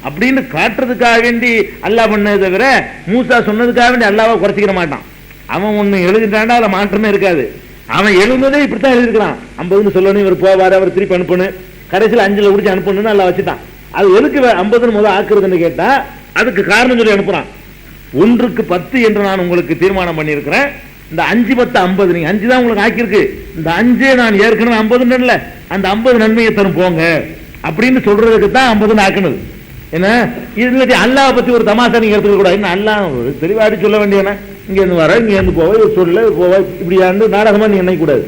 S1: அப்படின்னு காட்டுறதுக்காக வேண்டி அல்லாஹ் பண்ணதை தவிர மூசா சொன்னதுக்காக வேண்டி அல்லாஹ்வை குறைச்சிக்கிற மாட்டான். அவன் ஒண்ணு எழுதிட்டாண்டா அதுல மாற்றமே இருக்காது. அவன் எழுதுனதே இப்படித்தான் எழுதிருக்கிறான். 50 சொல்லணும், இவர் போவாரு, அவர் திருப்பி அனுப்பணும், கடைசியில் 5ல் முடிச்சு அனுப்பணும்னு அல்லாஹ் வச்சுட்டான். அது எதுக்கு 50 முதல் ஆக்குறதுன்னு கேட்டா அதுக்கு காரணம் சொல்லி அனுப்புறான். 1க்கு 10 என்று நான் உங்களுக்கு தீர்மானம் பண்ணியிருக்கிறேன். இந்த 5 10 50 நீங்க 5 தான் உங்களுக்கு ஆக்கியிருக்கு. இந்த 5 நான் ஏற்கனவே 50 அந்த 50 நன்மையை தரும் போங்க அப்படின்னு சொல்றதுக்கு தான் 50 ஆக்குனது. என்ன இதுல அல்லாஹ் பத்தி ஒரு தமாஷா நீங்க எடுத்துக்க கூடாது. என்ன அல்லாஹ் தெளிவாடி சொல்ல வேண்டியன, இங்க இருந்து வர, இங்க இருந்து போவ, சொல்ல போவ, இப்படியாண்டு நாடகமா நீங்க நினைக்க கூடாது.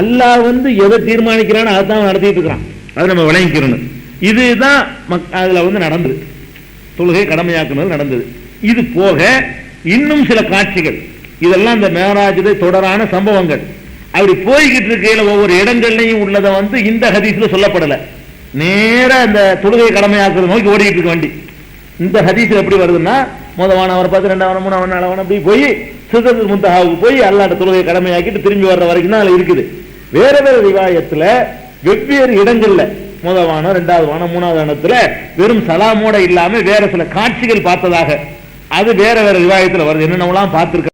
S1: அல்லாஹ் எதை தீர்மானிக்கிறான்னு அதான் நடத்திட்டு இருக்கிறான். அதை நம்ம விளங்கிக்கிறோம். இதுதான் அதுல நடந்தது, தொழுகை கடமையாக்குனது நடந்தது. இது போக இன்னும் சில காட்சிகள், இதெல்லாம் இந்த மேராஜிலே தொடரான சம்பவங்கள். அப்படி போய்கிட்டு இருக்கையில ஒவ்வொரு இடங்கள்லையும் உள்ளதை இந்த ஹதீஸ்ல சொல்லப்படல. நேரா இந்த தொழுகை கடமையாக்குறது நோக்கி ஓடிக்கிட்டு இருக்க வண்டி. இந்த ஹதீஸ்ல எப்படி வருதுன்னா, முதவானவர் 10 2 3 4 அப்படி போய் சிதறல் முன்தஹாவுக்கு போய் அல்லாஹ்ட்ட தொழுகை கடமையாக்கிட்டு திரும்பி வர்ற வரைக்கும் தான் அதுல இருக்குது. வேற வேற ரிவாயத்துல வெவ்வேறு இடங்கள்ல முதவானம் 2வது வானம் 3வது வானத்துல வெறும் சலாமோட இல்லாம வேற சில காட்சிகள் பார்த்ததாக அது வேற வேற ரிவாயத்துல வருது. என்னென்னலாம் பார்த்திருக்க